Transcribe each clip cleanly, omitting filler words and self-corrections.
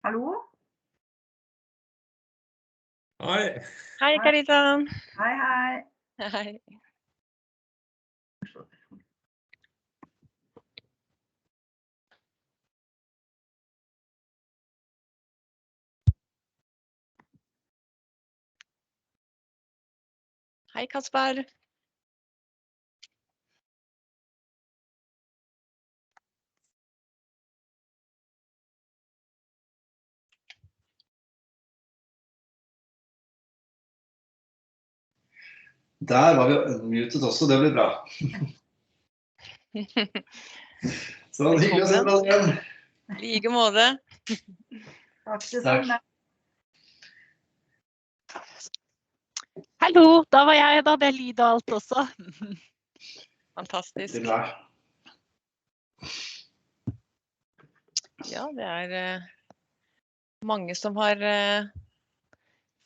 Hallo? Hei. Hei, Carita. Hei, hei. Hei. Hei, Kasper. Der var vi unmutet også, det blir bra. Så hyggelig å se deg igjen. Like måte. Takk det samme. Hallo, da var jeg, da hadde jeg lyd og alt også. Fantastisk. Det er bra. Ja, det er mange som har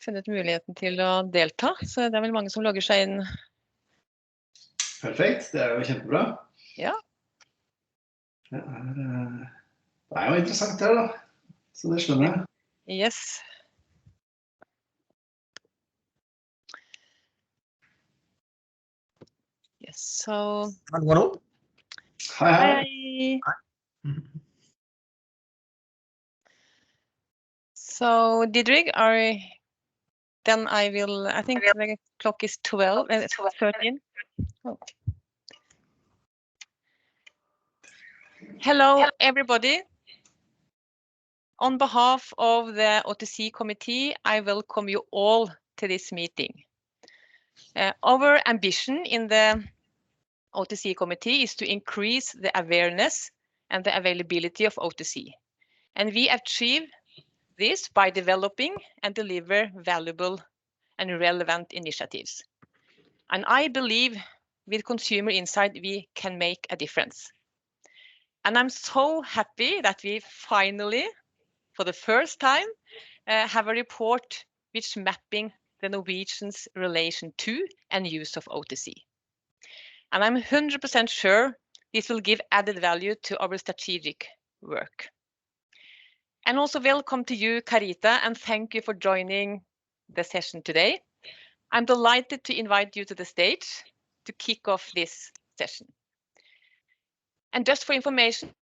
funnet muligheten til å delta, så det er vel mange som logger seg inn. Perfekt, det er jo kjempebra. Ja. Det er jo interessant her da, så det skjønner jeg. Yes. Yes, so... Hallo. Hei, hei. Hei. So, Didrik, then I think the clock is 12, 13. Oh. Hello, everybody. On behalf of the OTC committee, I welcome you all to this meeting. Our ambition in the OTC committee is to increase the awareness and the availability of OTC. And we achieve this by developing and deliver valuable and relevant initiatives. And I believe with consumer insight, we can make a difference. And I'm so happy that we finally, for the first time, have a report which mapping the Norwegians' relation to and use of OTC. And I'm 100% sure this will give added value to our strategic work. And also welcome to you, Carita, and thank you for joining the session today. I'm delighted to invite you to the stage to kick off this session. And just for information,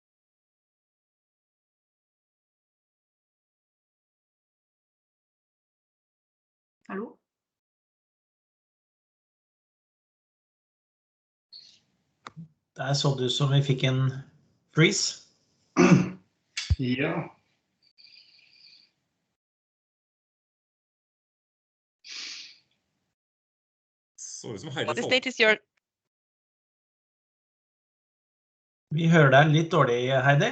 Hallo? Der så det ut som vi fikk en freeze. Ja. Så ut som Heidi the stage is your... Vi hører deg litt dårlig, Heidi.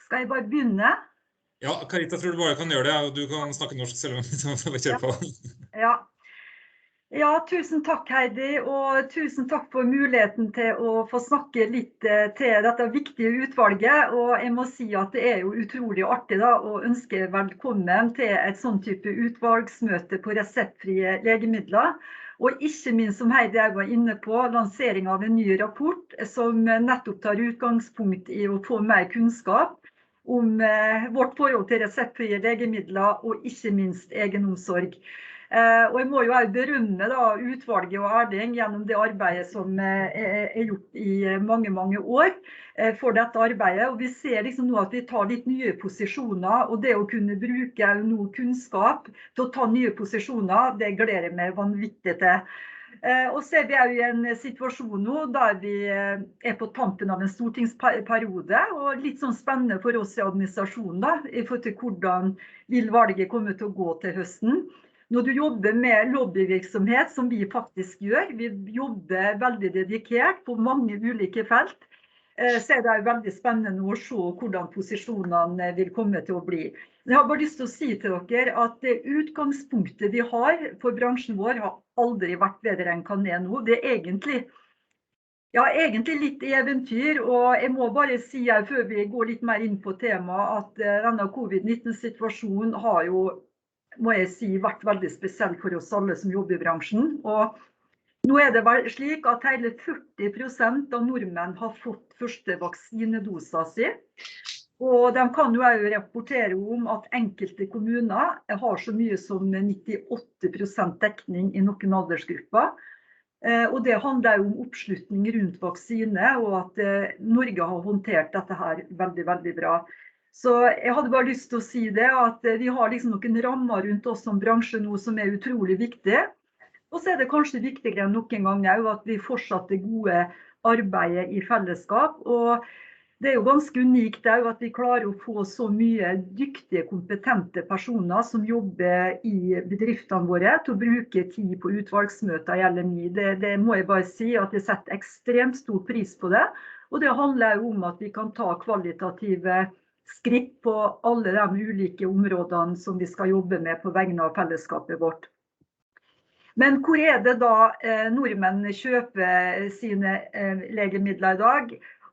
Skal jeg bare begynne? Ja, Carita, tror du bare kan gjøre det, og du kan snakke norsk selv om vi kjører på. Ja, tusen takk Heidi, og tusen takk for muligheten til å få snakke litt til dette viktige utvalget. Og jeg må si at det er jo utrolig artig da, å ønske velkommen til et sånn type utvalgsmøte på reseptfrie legemidler. Og ikke minst, som Heidi var inne på, lansering av en ny rapport som nettopp tar utgangspunkt i å få mer kunnskap om vårt forhold til reseptfrie legemidler og ikke minst egenomsorg. Og jeg må jo berømme da, utvalget og Erling gjennom det arbeidet som er gjort i mange, mange år for dette arbeidet. Og vi ser liksom nå at vi tar litt nye posisjoner, og det å kunne bruke noe kunnskap til å ta nye posisjoner, det gleder jeg meg vanvittig til. Og så er vi jo i en situasjon nå der vi er på tampen av en stortingsperiode, og litt sånn spennende for oss i administrasjonen da, i forhold til hvordan vil valget komme til å gå til høsten. når du jobber med lobbyvirksomhet, som vi faktisk gjør, vi jobber veldig dedikert på mange ulike felt, så det jo veldig spennende å se hvordan posisjonene vil komme til å bli. Jeg har bare lyst til å si til dere at det utgangspunktet vi har for bransjen vår har aldri vært bedre enn hva det nå. Det egentlig litt eventyr, og jeg må bare si her, før vi går litt mer inn på temaet, at denne covid-19-situasjonen har jo, må jeg si, vært veldig spesiell for oss alle som jobber i bransjen. Og nå det vel slik at hele 40% av nordmenn har fått første vaksinedosa si. Og de kan jo også rapportere om at enkelte kommuner har så mye som 98% dekning i noen aldersgrupper. Og det handler jo om oppslutning rundt vaksine, og at Norge har håndtert dette her veldig, veldig bra. Så jeg hadde bare lyst til å si det, at vi har liksom noen rammer rundt oss som bransje nå som utrolig viktige. Og så det kanskje viktigere enn noen gang også at vi fortsatte gode arbeidet i fellesskap. Og det jo ganske unikt også at vi klarer å få så mye dyktige, kompetente personer som jobber i bedriftene våre til å bruke tid på utvalgsmøter i LMI. Det må jeg bare si at jeg setter ekstremt stor pris på det. Og det handler jo om at vi kan ta kvalitative skritt på alle de ulike områdene som vi skal jobbe med på vegne av fellesskapet vårt. Men hvor det da nordmenn kjøper sine legemidler i dag?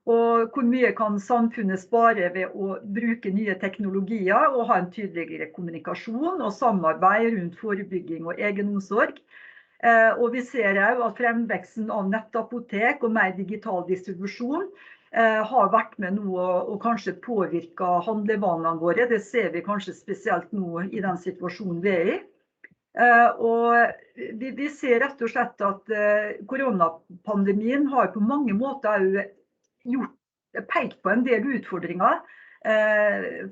Og hvor mye kan samfunnet spare ved å bruke nye teknologier og ha en tydeligere kommunikasjon og samarbeid rundt forebygging og egenomsorg? Og vi ser jo at fremveksten av nettapotek og mer digital distribusjon har vært med nå og kanskje påvirket handlevanene våre. Det ser vi kanskje spesielt nå i den situasjonen vi i. Og vi ser rett og slett at koronapandemien har på mange måter pekt på en del utfordringer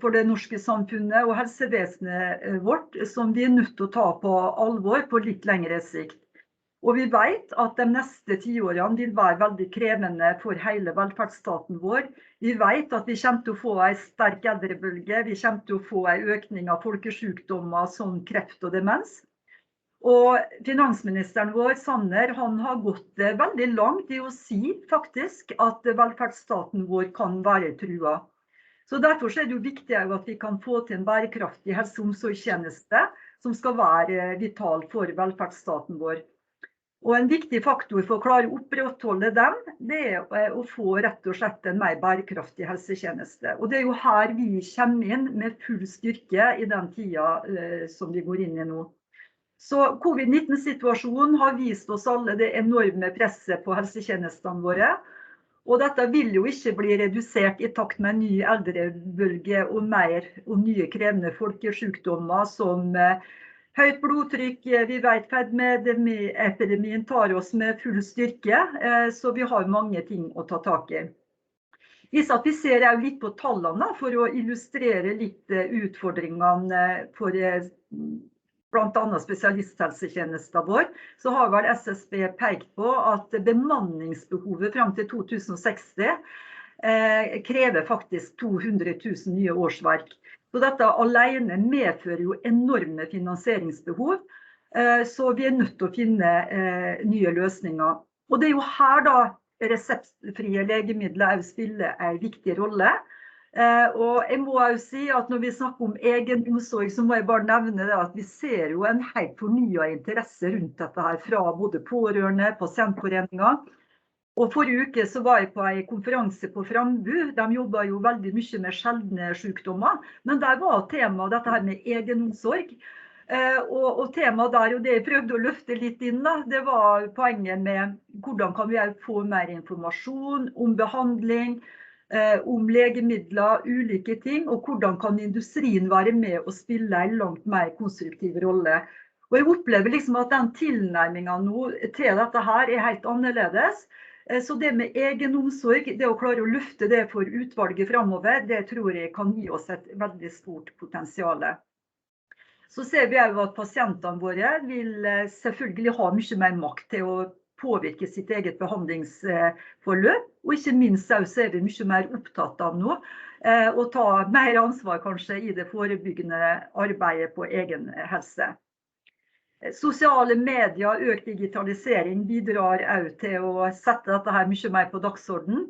for det norske samfunnet og helsevesenet vårt som vi nødt til å ta på alvor på litt lengre sikt. Og vi vet at de neste 10 årene vil være veldig krevende for hele velferdsstaten vår. Vi vet at vi kommer til å få en sterk eldrebølge, vi kommer til å få en økning av folkesykdommer som kreft og demens. Og finansministeren vår, Sanner, han har gått veldig langt i å si faktisk at velferdsstaten vår kan være trua. Så derfor det jo viktig at vi kan få til en bærekraftig helse- og omsorgstjeneste som skal være vital for velferdsstaten vår. Og en viktig faktor for å klare å opprettholde dem, det å få rett og slett en mer bærekraftig helsetjeneste. Og det jo her vi kommer inn med full styrke i den tida som vi går inn i nå. Så covid-19-situasjonen har vist oss alle det enorme presset på helsetjenestene våre. Og dette vil jo ikke bli redusert i takt med en ny eldrebølge og nye krevende folkesykdommer som høyt blodtrykk. Vi vet fedmeepidemien tar oss med full styrke, så vi har mange ting å ta tak i. Hvis vi ser jo litt på tallene for å illustrere litt utfordringene for blant annet spesialisthelsetjenesten vår, så har vel SSB pekt på at bemanningsbehovet frem til 2060 krever faktisk 200 000 nye årsverk. Så dette alene medfører jo enorme finansieringsbehov, så vi nødt til å finne nye løsninger. Og det jo her da reseptfrie legemidler spiller en viktig rolle. Og jeg må jo si at når vi snakker om egen omsorg, så må jeg bare nevne det at vi ser jo en helt fornyet interesse rundt dette her fra både pårørende, pasientforeninger. Og forrige uke så var jeg på en konferanse på Frambu. De jobber jo veldig mye med sjeldne sykdommer, men der var tema dette her med egen omsorg. Og temaet der, og det jeg prøvde å løfte litt inn da, det var poenget med hvordan kan vi få mer informasjon om behandling, om legemidler, ulike ting, og hvordan kan industrien være med og spille en langt mer konstruktiv rolle. Og jeg opplever liksom at den tilnærmingen nå til dette her helt annerledes. Så det med egen omsorg, det å klare å løfte det for utvalget fremover, det tror jeg kan gi oss et veldig stort potensial. Så ser vi jo at pasientene våre vil selvfølgelig ha mye mer makt til å påvirke sitt eget behandlingsforløp, og ikke minst så vi mye mer opptatt av nå å ta mer ansvar kanskje i det forebyggende arbeidet på egen helse. Sosiale medier, økt digitalisering bidrar også til å sette dette her mye mer på dagsordenen.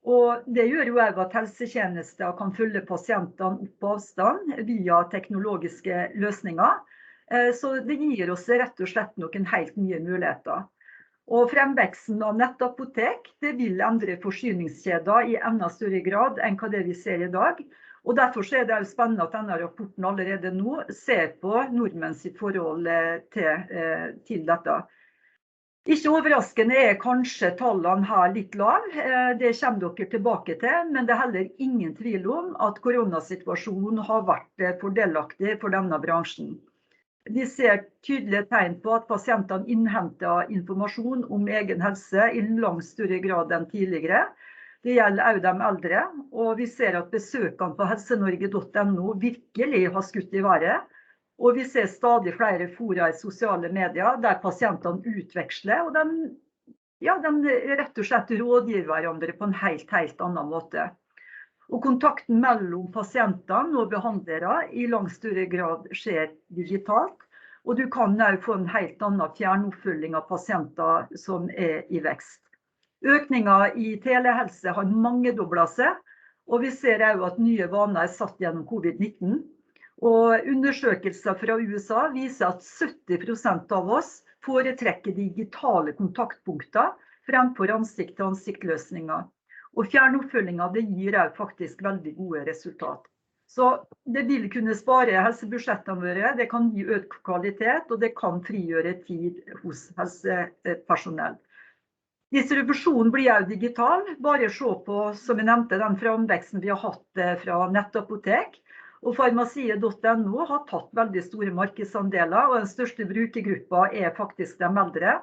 Og det gjør jo også at helsetjenester kan følge pasientene opp på avstand via teknologiske løsninger. Så det gir oss rett og slett noen helt nye muligheter. Og fremveksten av nettapotek det vil endre forsyningskjeder i enda større grad enn hva det vi ser i dag. Og derfor er det spennende at denne rapporten allerede nå ser på nordmenns forhold til dette. Ikke overraskende er kanskje tallene her litt lav, det kommer dere tilbake til, men det er heller ingen tvil om at koronasituasjonen har vært fordelaktig for denne bransjen. Vi ser tydelige tegn på at pasientene innhenter informasjon om egen helse i langt større grad enn tidligere. Det gjelder også de eldre, og vi ser at besøkene på helsenorge.no virkelig har skutt i været. Og vi ser stadig flere fora i sosiale medier der pasientene utveksler, og de rett og slett rådgir hverandre på en helt annen måte. Og kontakten mellom pasientene og behandlere i langt større grad skjer digitalt, og du kan også få en helt annen fjernoppfølging av pasienter som er i vekst. Økningen i telehelse har mangedoblet seg, og vi ser også at nye vaner er satt gjennom covid-19. Og undersøkelser fra USA viser at 70% av oss foretrekker digitale kontaktpunkter fremfor ansikt-til-ansikt-løsninger. Og fjernoppfølgingen det gir også faktisk veldig gode resultat. Så det vil kunne spare helsebudsjettene våre, det kan gi økt kvalitet, og det kan frigjøre tid hos helsepersonell. Distribusjonen blir også digital, bare se på, som jeg nevnte, den framveksten vi har hatt fra nettapotek. Og farmasiet.no har tatt veldig store markedsandeler, og den største brukergruppa er faktisk de eldre.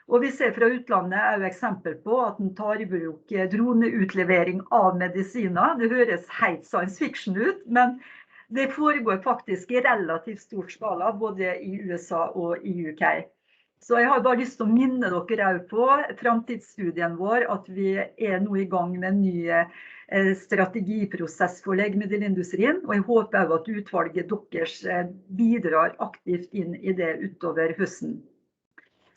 Og vi ser fra utlandet også eksempel på at den tar i bruk droneutlevering av medisiner. Det høres helt science fiction ut, men det foregår faktisk i relativt stort skala, både i USA og i UK. Så jeg har bare lyst til å minne dere også på fremtidsstudien vår, at vi er nå i gang med en ny strategiprosess for legemiddelindustrien, og jeg håper også at utvalget deres bidrar aktivt inn i det utover høsten.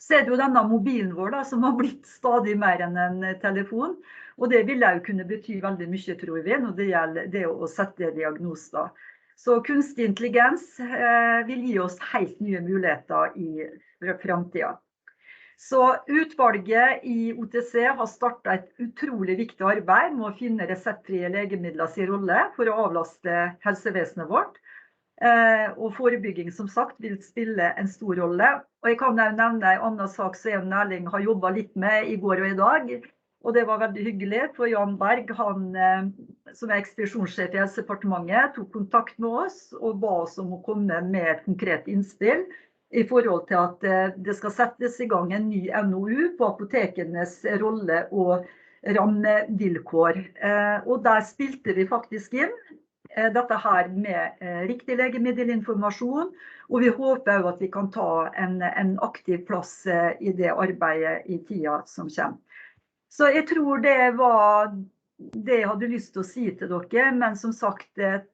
Så er det jo denne mobilen vår da, som har blitt stadig mer enn en telefon, og det vil også kunne bety veldig mye, tror vi, når det gjelder det å sette diagnoser. Så kunstig intelligens vil gi oss helt nye muligheter i fremtiden. Så utvalget i OTC har startet et utrolig viktig arbeid med å finne reseptfrie legemidler sin rolle for å avlaste helsevesenet vårt. Og forebygging, som sagt, vil spille en stor rolle. Og jeg kan også nevne en annen sak som Erling har jobbet litt med i går og i dag. Og det var veldig hyggelig, for Jan Berg, han som er ekspedisjonssjef i Helsedepartementet, tok kontakt med oss og ba oss om å komme med et konkret innspill i forhold til at det skal settes i gang en ny NOU på apotekenes rolle og rammevilkår. Og der spilte vi faktisk inn dette her med riktig legemiddelinformasjon, og vi håper også at vi kan ta en aktiv plass i det arbeidet i tida som kommer. Så jeg tror det var det jeg hadde lyst til å si til dere, men som sagt,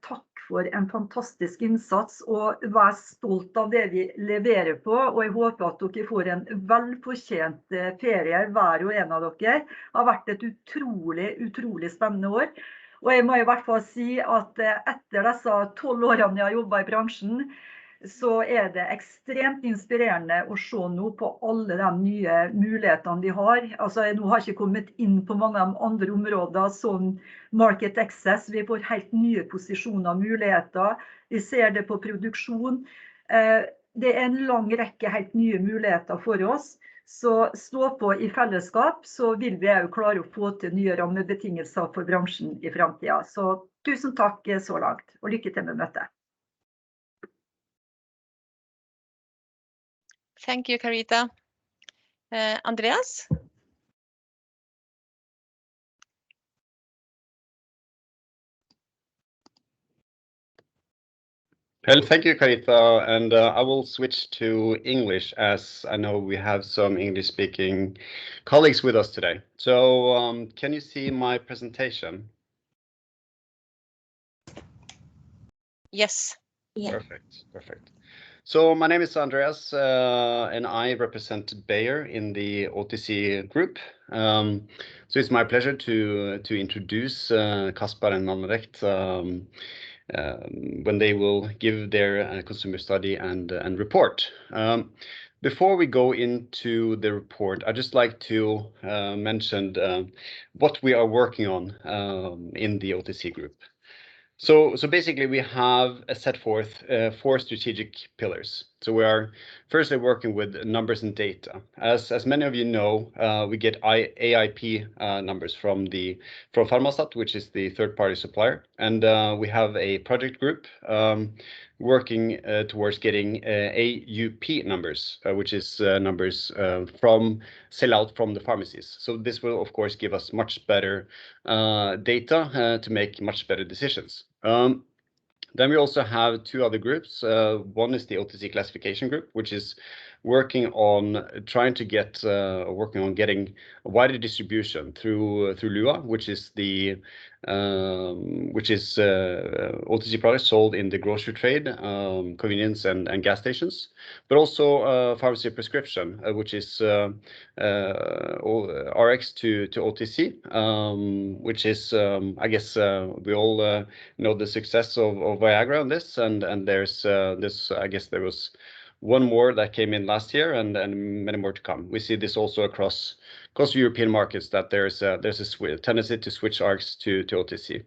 takk for en fantastisk innsats, og vær stolt av det vi leverer på, og jeg håper at dere får en velfortjent ferie, hver og en av dere. Det har vært et utrolig spennende år. Og jeg må i hvert fall si at etter disse 12 årene jeg har jobbet i bransjen, så er det ekstremt inspirerende å se nå på alle de nye mulighetene vi har. Altså, jeg nå har ikke kommet inn på mange andre områder som market access. Vi får helt nye posisjoner og muligheter. Vi ser det på produksjon. Det er en lang rekke helt nye muligheter for oss. Så stå på i fellesskap, så vil vi også klare å få til nye rammebetingelser for bransjen i fremtiden. Så tusen takk så langt, og lykke til med møtet. Thank you, Carita. Andreas? Well, thank you, Carita, and I will switch to English as I know we have some English-speaking colleagues with us today. So can you see my presentation? Yes. Yeah. Perfect. So my name is Andreas, and I represent Bayer in the OTC group. So it's my pleasure to introduce Kaspar and Malmrekt when they will give their consumer study and report. Before we go into the report, I'd just like to mention what we are working on in the OTC group. So basically, we have set forth 4 strategic pillars. So we are firstly working with numbers and data. As many of you know, we get AIP numbers from Pharmastat, which is the third-party supplier, and we have a project group working towards getting AUP numbers, which is numbers from sell-out from the pharmacies. So this will, of course, give us much better data to make much better decisions. Then we also have 2 other groups. One is the OTC classification group, which is working on trying to get working on getting a wider distribution through Lua, which is the OTC products sold in the grocery trade, convenience and gas stations, but also pharmacy prescription, which is RX to OTC, which is I guess we all know the success of Viagra on this, and there's this, I guess there was 1 more that came in last year, and many more to come. We see this also across European markets, that there's a tendency to switch RX to OTC.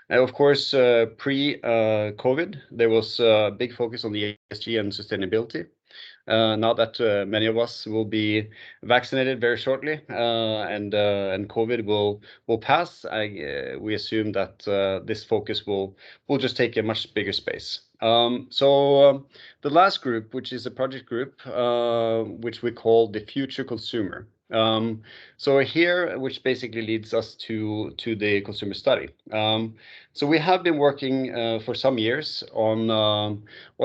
And of course, pre-COVID, there was a big focus on the ESG and sustainability. Now that many of us will be vaccinated very shortly, and COVID will pass, we assume that this focus will just take a much bigger space. So the last group, which is a project group, which we call the future consumer. So here, which basically leads us to the consumer study. So we have been working for some years on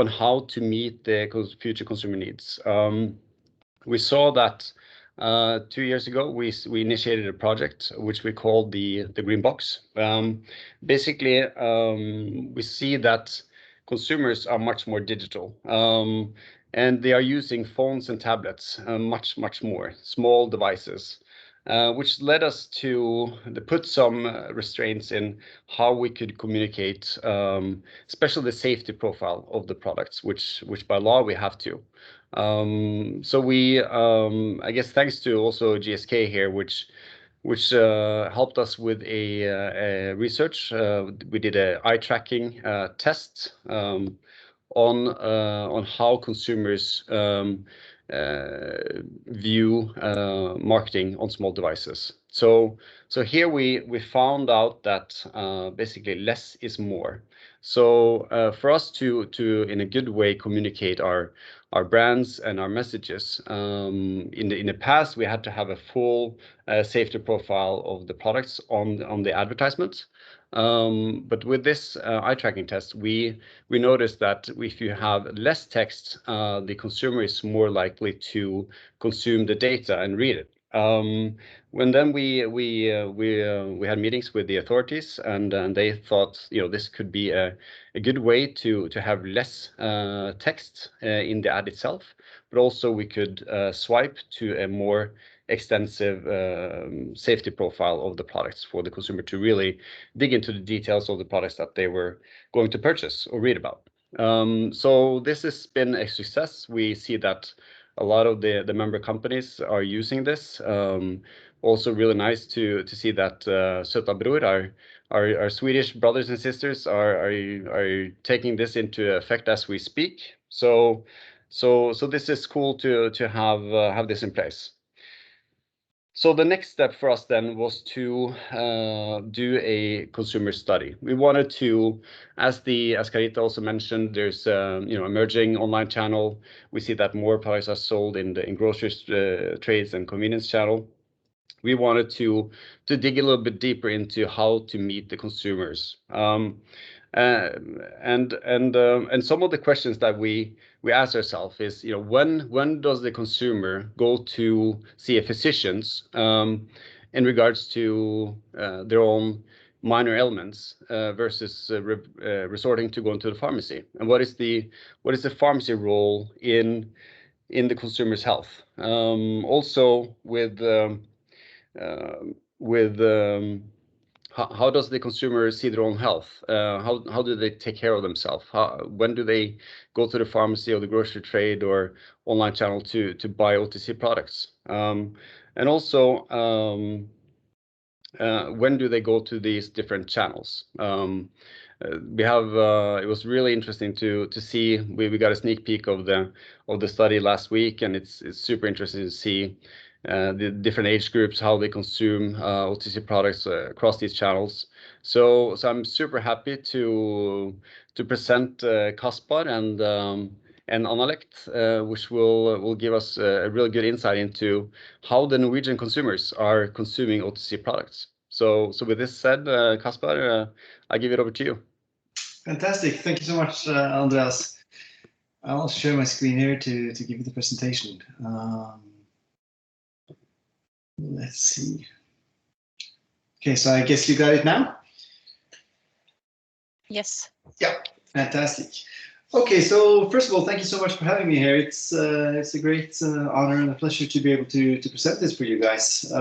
how to meet the future consumer needs. We saw that 2 years ago we initiated a project which we called the Green Box. Basically, we see that consumers are much more digital. And they are using phones and tablets much more, small devices, which led us to put some restraints in how we could communicate, especially the safety profile of the products, which by law we have to. So we, I guess, thanks to also GSK here, which helped us with a research. We did a eye tracking test on how consumers view marketing on small devices. So here we found out that basically less is more. So for us to in a good way communicate our brands and our messages, in the past we had to have a full safety profile of the products on the advertisement. But with this eye tracking test, we noticed that if you have less text, the consumer is more likely to consume the data and read it. When then we had meetings with the authorities, and they thought, this could be a good way to have less text in the ad itself, but also we could swipe to a more extensive safety profile of the products for the consumer to really dig into the details of the products that they were going to purchase or read about. So this has been a success. We see that a lot of the member companies are using this. Also really nice to see that Söta Bror, our Swedish brothers and sisters, are taking this into effect as we speak. So this is cool to have this in place. So the next step for us then was to do a consumer study. We wanted to, as Carita also mentioned, there's emerging online channel. We see that more products are sold in grocery trades and convenience channel. We wanted to dig a little bit deeper into how to meet the consumers. And some of the questions that we ask ourselves is, when does the consumer go to see a physician in regards to their own minor elements versus resorting to going to the pharmacy? And what is the pharmacy role in the consumer's health? Also with how does the consumer see their own health? How do they take care of themselves? When do they go to the pharmacy or the grocery trade or online channel to buy OTC products? And also, when do they go to these different channels? We have it was really interesting to see. We got a sneak peek of the study last week, and it's super interesting to see the different age groups, how they consume OTC products across these channels. So I'm super happy to present Kaspar and Annalect, which will give us a really good insight into how the Norwegian consumers are consuming OTC products. So with this said, Kaspar, I give it over to you. Fantastic. Thank you so much, Andreas. I'll share my screen here to give you the presentation. Let's see. Okay, so I guess you got it now? Yes. Yeah, fantastic. Okay, so first of all, thank you so much for having me here. It's a great honor and a pleasure to be able to present this for you guys.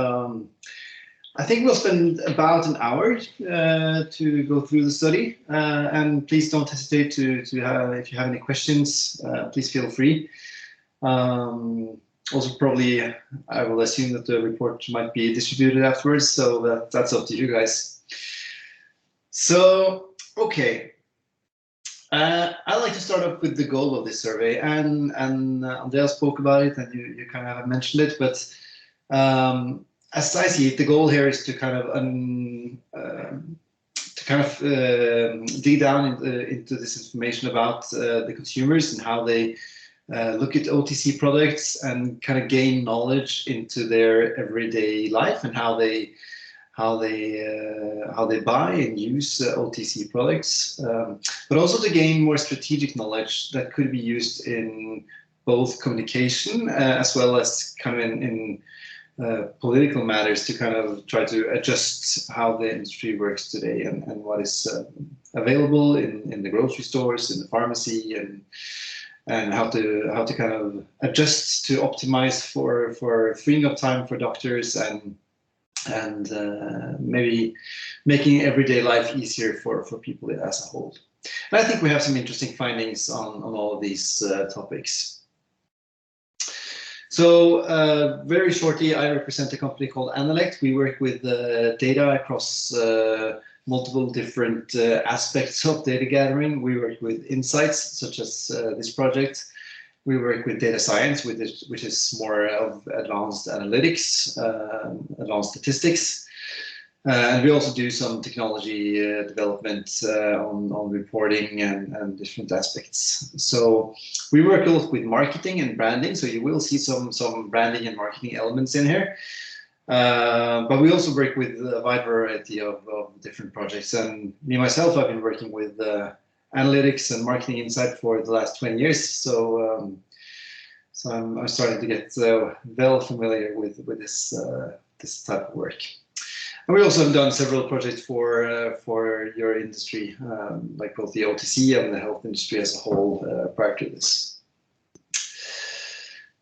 I think we'll spend about an hour to go through the study, and please don't hesitate to if you have any questions, please feel free. Also, probably, I will assume that the report might be distributed afterwards, so that's up to you guys. So, okay. I'd like to start off with the goal of this survey, and Andreas spoke about it, and you kind of have mentioned it, but as I see it, the goal here is to kind of dig down into this information about the consumers and how they look at OTC products and kind of gain knowledge into their everyday life and how they buy and use OTC products, but also to gain more strategic knowledge that could be used in both communication as well as kind of in political matters, to kind of try to adjust how the industry works today and what is available in the grocery stores, in the pharmacy, and how to kind of adjust to optimize for freeing up time for doctors and maybe making everyday life easier for people as a whole. And I think we have some interesting findings on all of these topics. So very shortly, I represent a company called Annalect. We work with data across multiple different aspects of data gathering. We work with insights, such as this project. We work with data science, which is more of advanced analytics, advanced statistics. And we also do some technology development on reporting and different aspects. So we work a lot with marketing and branding. So you will see some branding and marketing elements in here. But we also work with a wide variety of different projects. And me, myself, I've been working with analytics and marketing insight for the last 20 years. So I'm starting to get well familiar with this type of work. And we also have done several projects for your industry, like both the OTC and the health industry as a whole prior to this.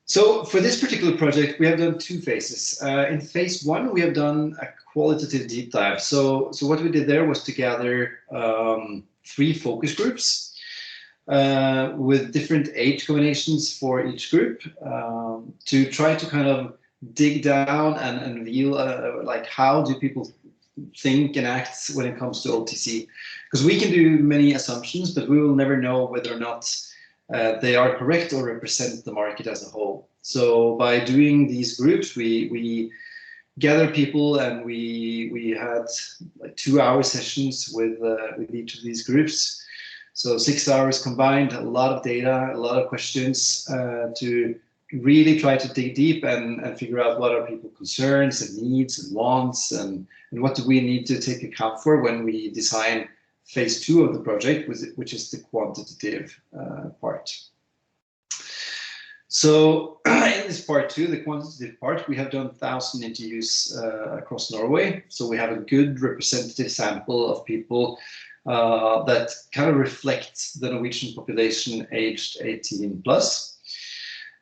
So for this particular project, we have done two phases. In phase one, we have done a qualitative deep dive. So what we did there was to gather 3 focus groups with different age combinations for each group to try to kind of dig down and reveal like how do people think and act when it comes to OTC, because we can do many assumptions, but we will never know whether or not they are correct or represent the market as a whole. So by doing these groups, we gather people, and we had like 2-hour sessions with each of these groups. So 6 hours combined, a lot of data, a lot of questions to really try to dig deep and figure out what are people's concerns and needs and wants, and what do we need to take account for when we design phase 2 of the project, which is the quantitative part. So in this part 2, the quantitative part, we have done 1,000 interviews across Norway. So we have a good representative sample of people that kind of reflect the Norwegian population aged 18 plus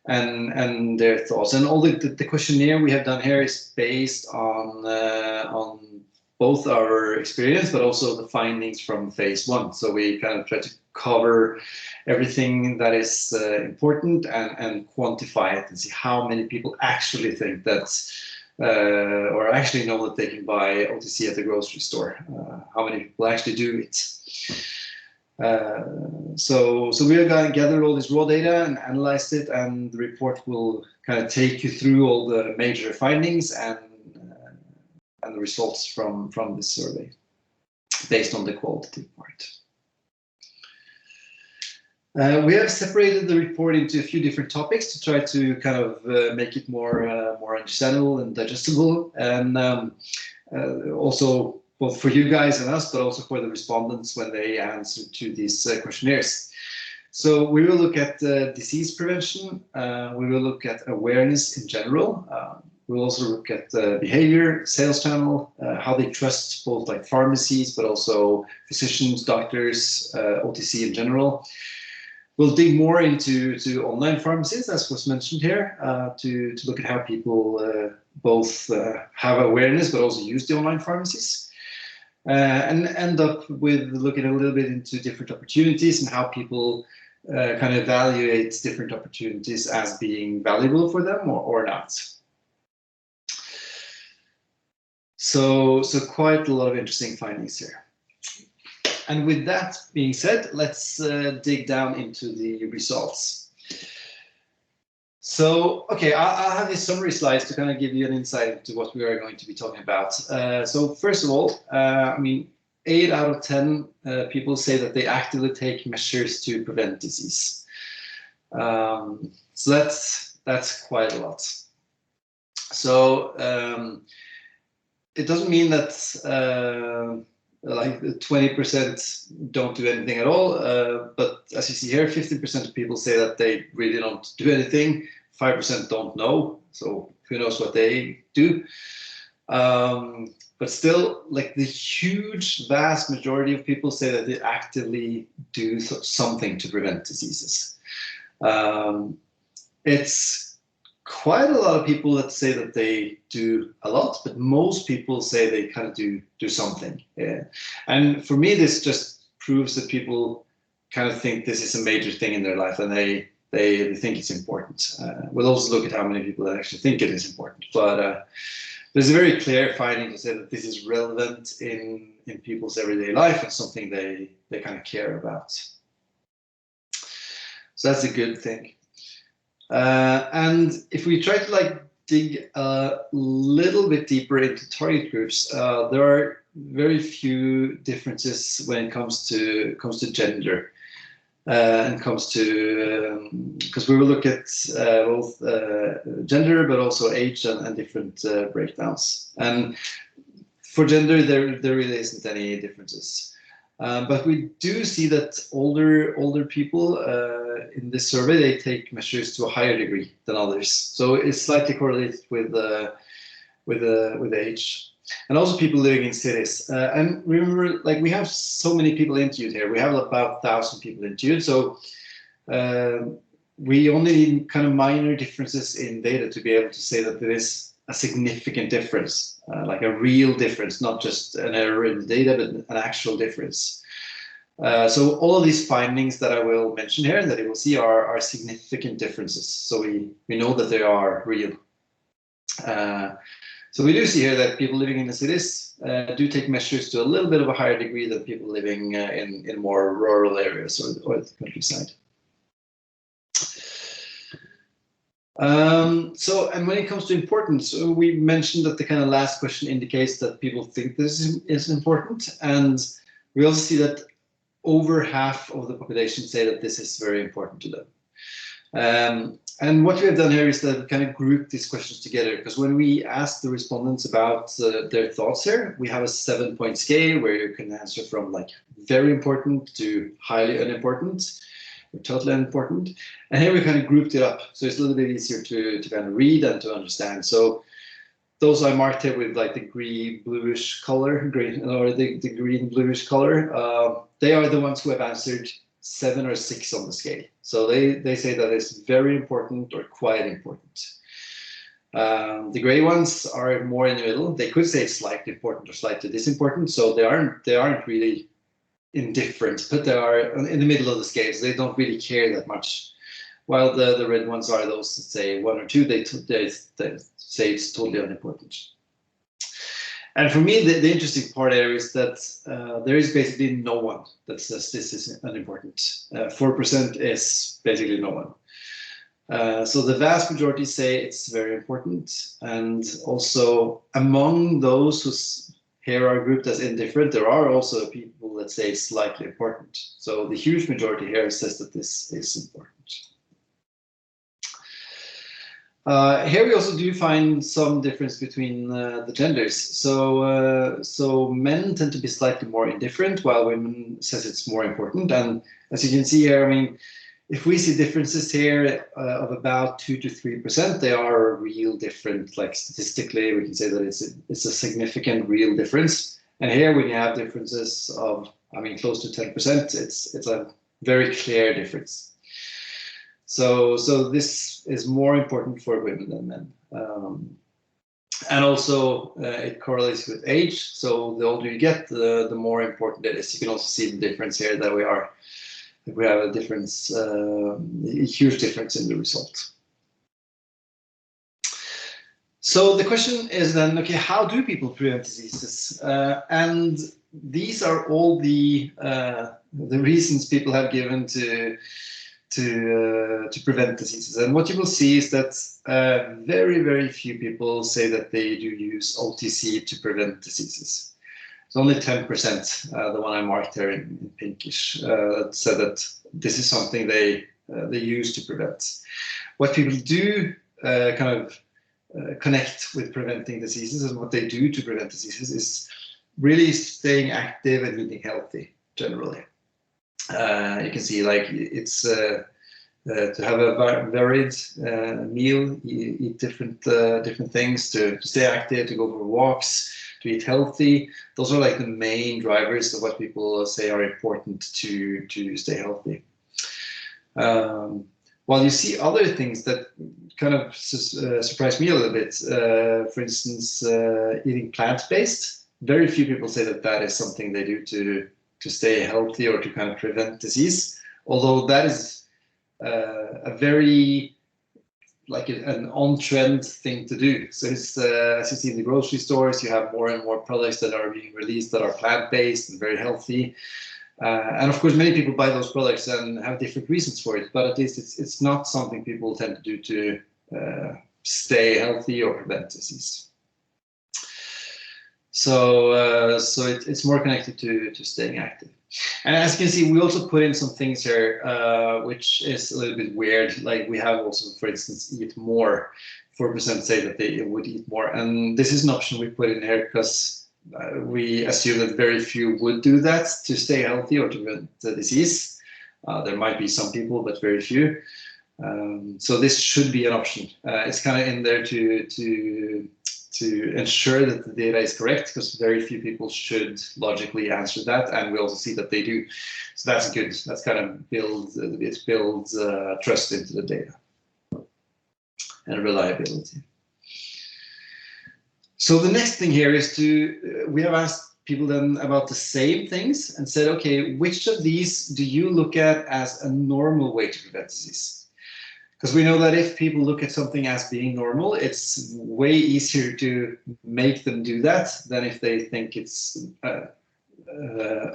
and their thoughts. And all the questionnaire we have done here is based on both our experience, but also the findings from phase 1. So we kind of try to cover everything that is important and quantify it and see how many people actually think that, or actually know that they can buy OTC at the grocery store. How many people actually do it? So we are going to gather all this raw data and analyze it, and the report will kind of take you through all the major findings and the results from this survey based on the qualitative part. We have separated the report into a few different topics to try to kind of make it more understandable and digestible, and also both for you guys and us, but also for the respondents when they answer to these questionnaires. So we will look at disease prevention. We will look at awareness in general. We'll also look at behavior, sales channel, how they trust both like pharmacies, but also physicians, doctors, OTC in general. We'll dig more into online pharmacies, as was mentioned here, to look at how people both have awareness, but also use the online pharmacies. And end up with looking a little bit into different opportunities and how people kind of evaluate different opportunities as being valuable for them or not. So quite a lot of interesting findings here. And with that being said, let's dig down into the results. So, okay, I'll have these summary slides to kind of give you an insight into what we are going to be talking about. So first of all, I mean, 8 out of 10 people say that they actively take measures to prevent disease. So that's quite a lot. So it doesn't mean that like 20% don't do anything at all, but as you see here, 50% of people say that they really don't do anything, 5% don't know, so who knows what they do. But still, like the huge, vast majority of people say that they actively do something to prevent diseases. It's quite a lot of people that say that they do a lot, but most people say they kind of do something. Yeah. And for me, this just proves that people kind of think this is a major thing in their life and they think it's important. We'll also look at how many people that actually think it is important. But there's a very clear finding to say that this is relevant in people's everyday life and something they kind of care about. So that's a good thing. And if we try to like dig a little bit deeper into target groups, there are very few differences when it comes to gender, and comes to because we will look at both gender, but also age and different breakdowns. And for gender, there really isn't any differences. But we do see that older people in this survey, they take measures to a higher degree than others. So it's slightly correlated with age, and also people living in cities. And remember, like we have so many people interviewed here. We have about 1,000 people interviewed. So we only need kind of minor differences in data to be able to say that there is a significant difference, like a real difference, not just an error in the data, but an actual difference. So all of these findings that I will mention here and that you will see are significant differences. So we know that they are real. So we do see here that people living in the cities do take measures to a little bit of a higher degree than people living in more rural areas or the countryside. So, and when it comes to importance, we mentioned that the kind of last question indicates that people think this is important, and we also see that over half of the population say that this is very important to them. And what we have done here is that we kind of group these questions together, because when we ask the respondents about their thoughts here, we have a 7-point scale where you can answer from like very important to highly unimportant. or totally unimportant. And here we kind of grouped it up, so it's a little bit easier to kind of read and to understand. So those I marked here with like the green bluish color, the green bluish color. They are the ones who have answered 7 or 6 on the scale. So they say that it's very important or quite important. The gray ones are more in the middle. They could say slightly important or slightly disimportant. So they aren't really indifferent, but they are in the middle of the scale. So they don't really care that much. While the red ones are those that say 1 or 2. They say it's totally unimportant. And for me, the interesting part there is that there is basically no one that says this is unimportant. 4% is basically no one. So the vast majority say it's very important. And also among those who here are grouped as indifferent, there are also people that say slightly important. So the huge majority here says that this is important. Here we also do find some difference between the genders. So men tend to be slightly more indifferent, while women says it's more important. And as you can see here, I mean, if we see differences here of about 2 to 3%, they are real different. Like statistically, we can say that it's a significant real difference. And here, when you have differences of, I mean, close to 10%, it's a very clear difference. So this is more important for women than men. And also it correlates with age. So the older you get, the more important it is. You can also see the difference here that we have a difference, a huge difference in the result. So the question is then, okay, how do people prevent diseases? And these are all the reasons people have given to prevent diseases. And what you will see is that very, very few people say that they do use OTC to prevent diseases. It's only 10%, the one I marked there in pinkish, said that this is something they use to prevent. What people do connect with preventing diseases, and what they do to prevent diseases is really staying active and eating healthy generally. You can see like it's to have a varied meal, eat different things, to stay active, to go for walks, to eat healthy. Those are like the main drivers of what people say are important to stay healthy. While you see other things that kind of surprise me a little bit, for instance, eating plant-based, very few people say that that is something they do to stay healthy or to kind of prevent disease, although that is a very like an on-trend thing to do. So it's, as you see in the grocery stores, you have more and more products that are being released that are plant-based and very healthy. And of course, many people buy those products and have different reasons for it, but at least it's not something people tend to do to stay healthy or prevent disease. So it's more connected to staying active. And as you can see, we also put in some things here, which is a little bit weird. Like we have also, for instance, eat more. 4% say that they would eat more. And this is an option we put in here because we assume that very few would do that to stay healthy or to prevent the disease. There might be some people, but very few. So this should be an option. It's kind of in there to ensure that the data is correct, because very few people should logically answer that, and we also see that they do. So that's good. That's kind of builds trust into the data and reliability. So the next thing here is we have asked people then about the same things and said, okay, which of these do you look at as a normal way to prevent disease? Because we know that if people look at something as being normal, it's way easier to make them do that than if they think it's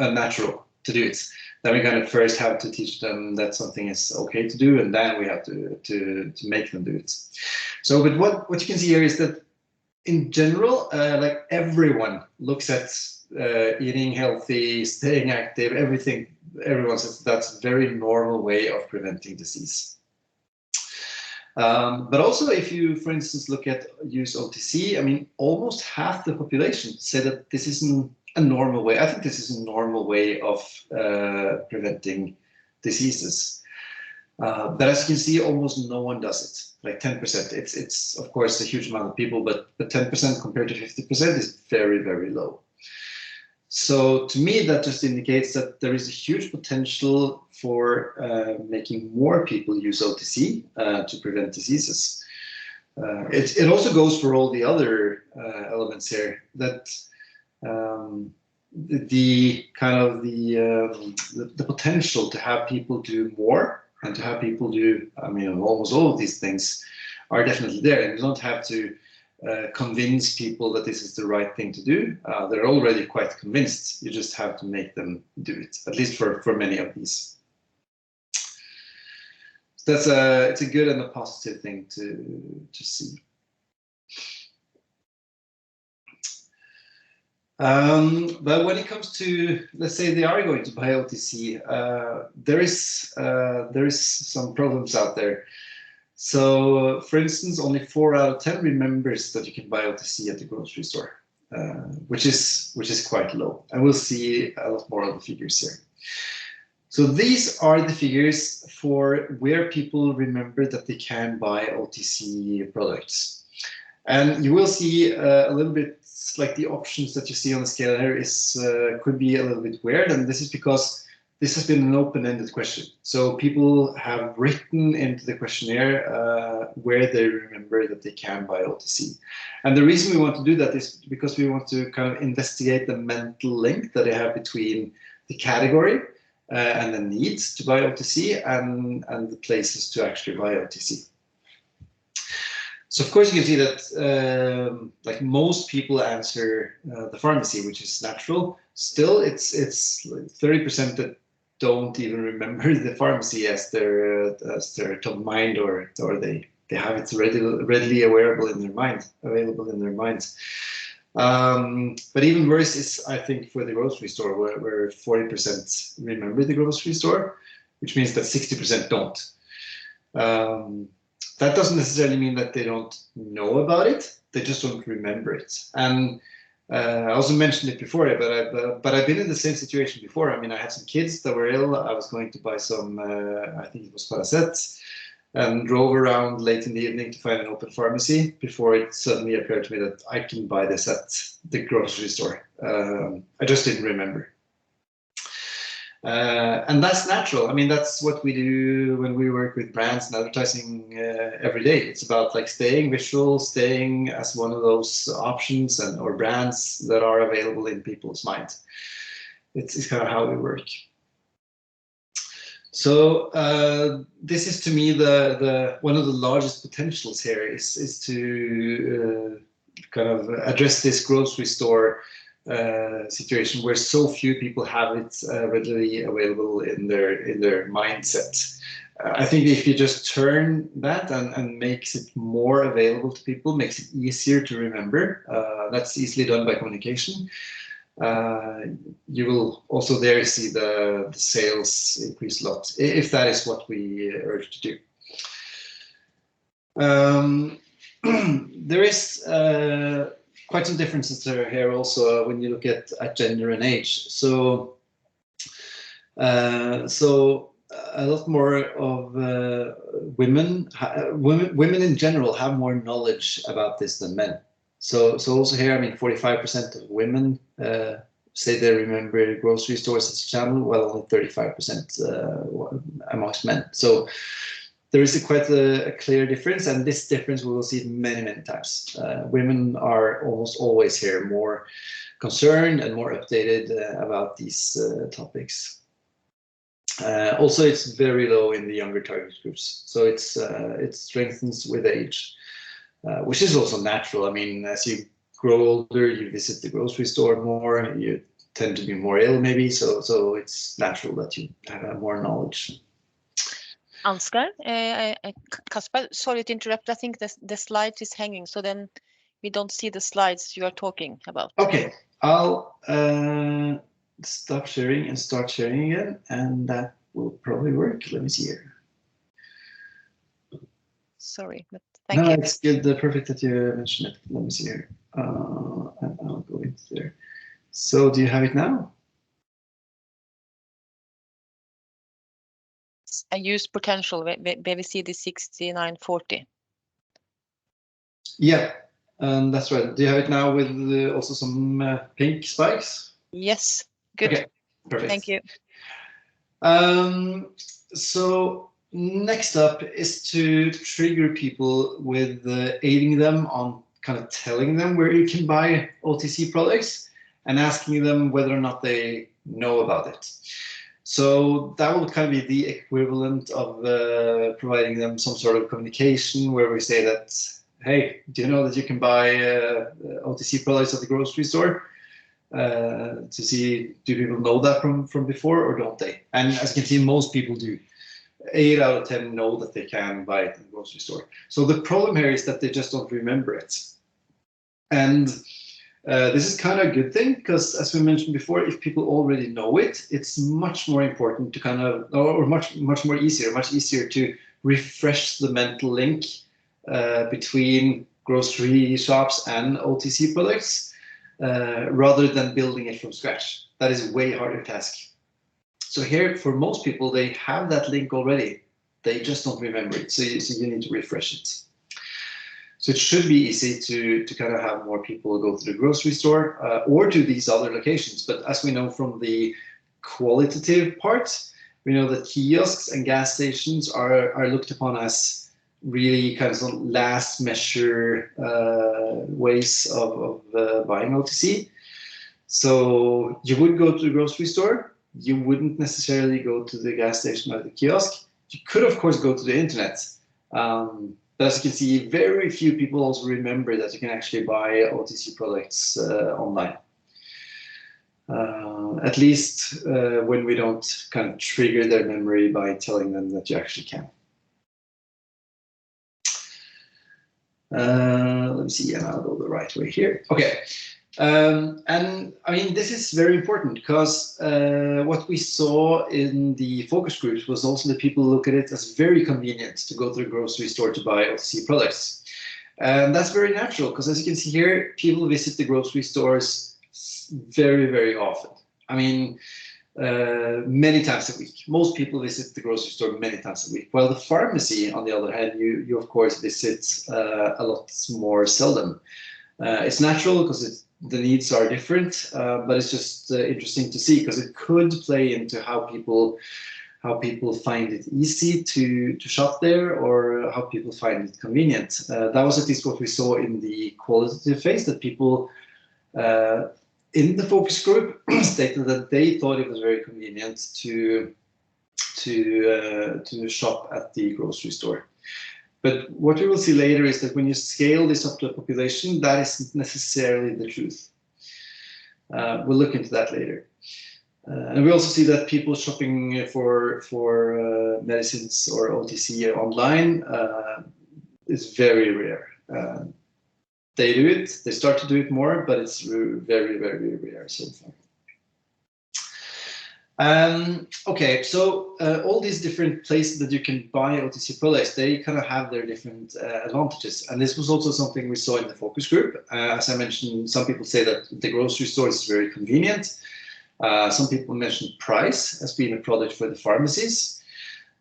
unnatural to do it. Then we kind of first have to teach them that something is okay to do, and then we have to make them do it. So, but what you can see here is that in general, like everyone looks at eating healthy, staying active, everything. Everyone says that's a very normal way of preventing disease. But also, if you, for instance, use OTC, I mean, almost half the population say that this isn't a normal way. I think this is a normal way of preventing diseases. But as you can see, almost no one does it, like 10%. It's of course a huge amount of people, but 10% compared to 50% is very, very low. So to me, that just indicates that there is a huge potential for making more people use OTC to prevent diseases. It also goes for all the other elements here, that the potential to have people do more and to have people do, I mean, almost all of these things are definitely there, and you don't have to convince people that this is the right thing to do. They're already quite convinced. You just have to make them do it, at least for many of these. So it's a good and a positive thing to see. But when it comes to, let's say they are going to buy OTC, there is some problems out there. So, for instance, only 4 out of 10 remembers that you can buy OTC at the grocery store, which is quite low. And we'll see a lot more of the figures here. So these are the figures for where people remember that they can buy OTC products. And you will see a little bit like the options that you see on the scale here could be a little bit weird, and this is because this has been an open-ended question. So people have written into the questionnaire where they remember that they can buy OTC. And the reason we want to do that is because we want to kind of investigate the mental link that they have between the category and the needs to buy OTC and the places to actually buy OTC. So of course you can see that like most people answer the pharmacy, which is natural. Still, it's 30% that don't even remember the pharmacy as their top of mind, or they have it readily available in their minds. But even worse is, I think, for the grocery store, where 40% remember the grocery store, which means that 60% don't. That doesn't necessarily mean that they don't know about it, they just don't remember it. And I also mentioned it before, but I've been in the same situation before. I mean, I had some kids that were ill. I was going to buy some, I think it was Paracet, and drove around late in the evening to find an open pharmacy before it suddenly occurred to me that I can buy this at the grocery store. I just didn't remember. And that's natural. I mean, that's what we do when we work with brands and advertising every day. It's about like staying visual, staying as one of those options or brands that are available in people's minds. It's kind of how we work. So this is, to me, the one of the largest potentials here is to kind of address this grocery store situation where so few people have it readily available in their mindset. I think if you just turn that and makes it more available to people, makes it easier to remember, that's easily done by communication. You will also there see the sales increase a lot, if that is what we urge to do. There is quite some differences there here also when you look at gender and age. So a lot more of women in general have more knowledge about this than men. So also here, I mean, 45% of women say they remember grocery stores as a channel, while only 35% amongst men. So there is quite a clear difference, and this difference we will see many times. Women are almost always here more concerned and more updated about these topics. Also, it's very low in the younger target groups, so it strengthens with age, which is also natural. I mean, as you grow older, you visit the grocery store more, you tend to be more ill maybe, so it's natural that you have more knowledge. Ansgar, Kasper, sorry to interrupt. I think the slide is hanging, so then we don't see the slides you are talking about. Okay, I'll stop sharing and start sharing again, and that will probably work. Let me see here. Sorry, but thank you. No, it's good. Perfect that you mentioned it. Let me see here. And I'll go into there. So, do you have it now? a use potential where we see the 69-40. Yeah, that's right. Do you have it now with also some pink spikes? Yes, good. Okay, perfect. Thank you. So next up is to trigger people with aiding them on kind of telling them where you can buy OTC products and asking them whether or not they know about it. So that will kind of be the equivalent of providing them some sort of communication where we say that, hey, do you know that you can buy OTC products at the grocery store? To see, do people know that from before or don't they? And as you can see, most people do. 8 out of 10 know that they can buy it in the grocery store. So the problem here is that they just don't remember it. And this is kind of a good thing because, as we mentioned before, if people already know it, it's much more important to kind of, or much easier to refresh the mental link between grocery shops and OTC products rather than building it from scratch. That is a way harder task. So here, for most people, they have that link already. They just don't remember it. So you need to refresh it. So it should be easy to kind of have more people go to the grocery store or to these other locations. But as we know from the qualitative part, we know that kiosks and gas stations are looked upon as really kind of some last measure ways of buying OTC. So you would go to the grocery store. You wouldn't necessarily go to the gas station or the kiosk. You could, of course, go to the internet. But as you can see, very few people also remember that you can actually buy OTC products online. At least when we don't kind of trigger their memory by telling them that you actually can. Let me see, and I'll go the right way here. Okay. And I mean, this is very important because what we saw in the focus groups was also that people look at it as very convenient to go to the grocery store to buy OTC products. And that's very natural because, as you can see here, people visit the grocery stores very, very often. I mean, many times a week. Most people visit the grocery store many times a week. While the pharmacy, on the other hand, you of course visit a lot more seldom. It's natural because the needs are different, but it's just interesting to see because it could play into how people find it easy to shop there or how people find it convenient. That was at least what we saw in the qualitative phase, that people in the focus group stated that they thought it was very convenient to shop at the grocery store. But what we will see later is that when you scale this up to a population, that isn't necessarily the truth. We'll look into that later. And we also see that people shopping for medicines or OTC online is very rare. They do it, they start to do it more, but it's very, very rare so far. Okay, so all these different places that you can buy OTC products, they kind of have their different advantages. And this was also something we saw in the focus group. As I mentioned, some people say that the grocery store is very convenient. Some people mentioned price as being a product for the pharmacies.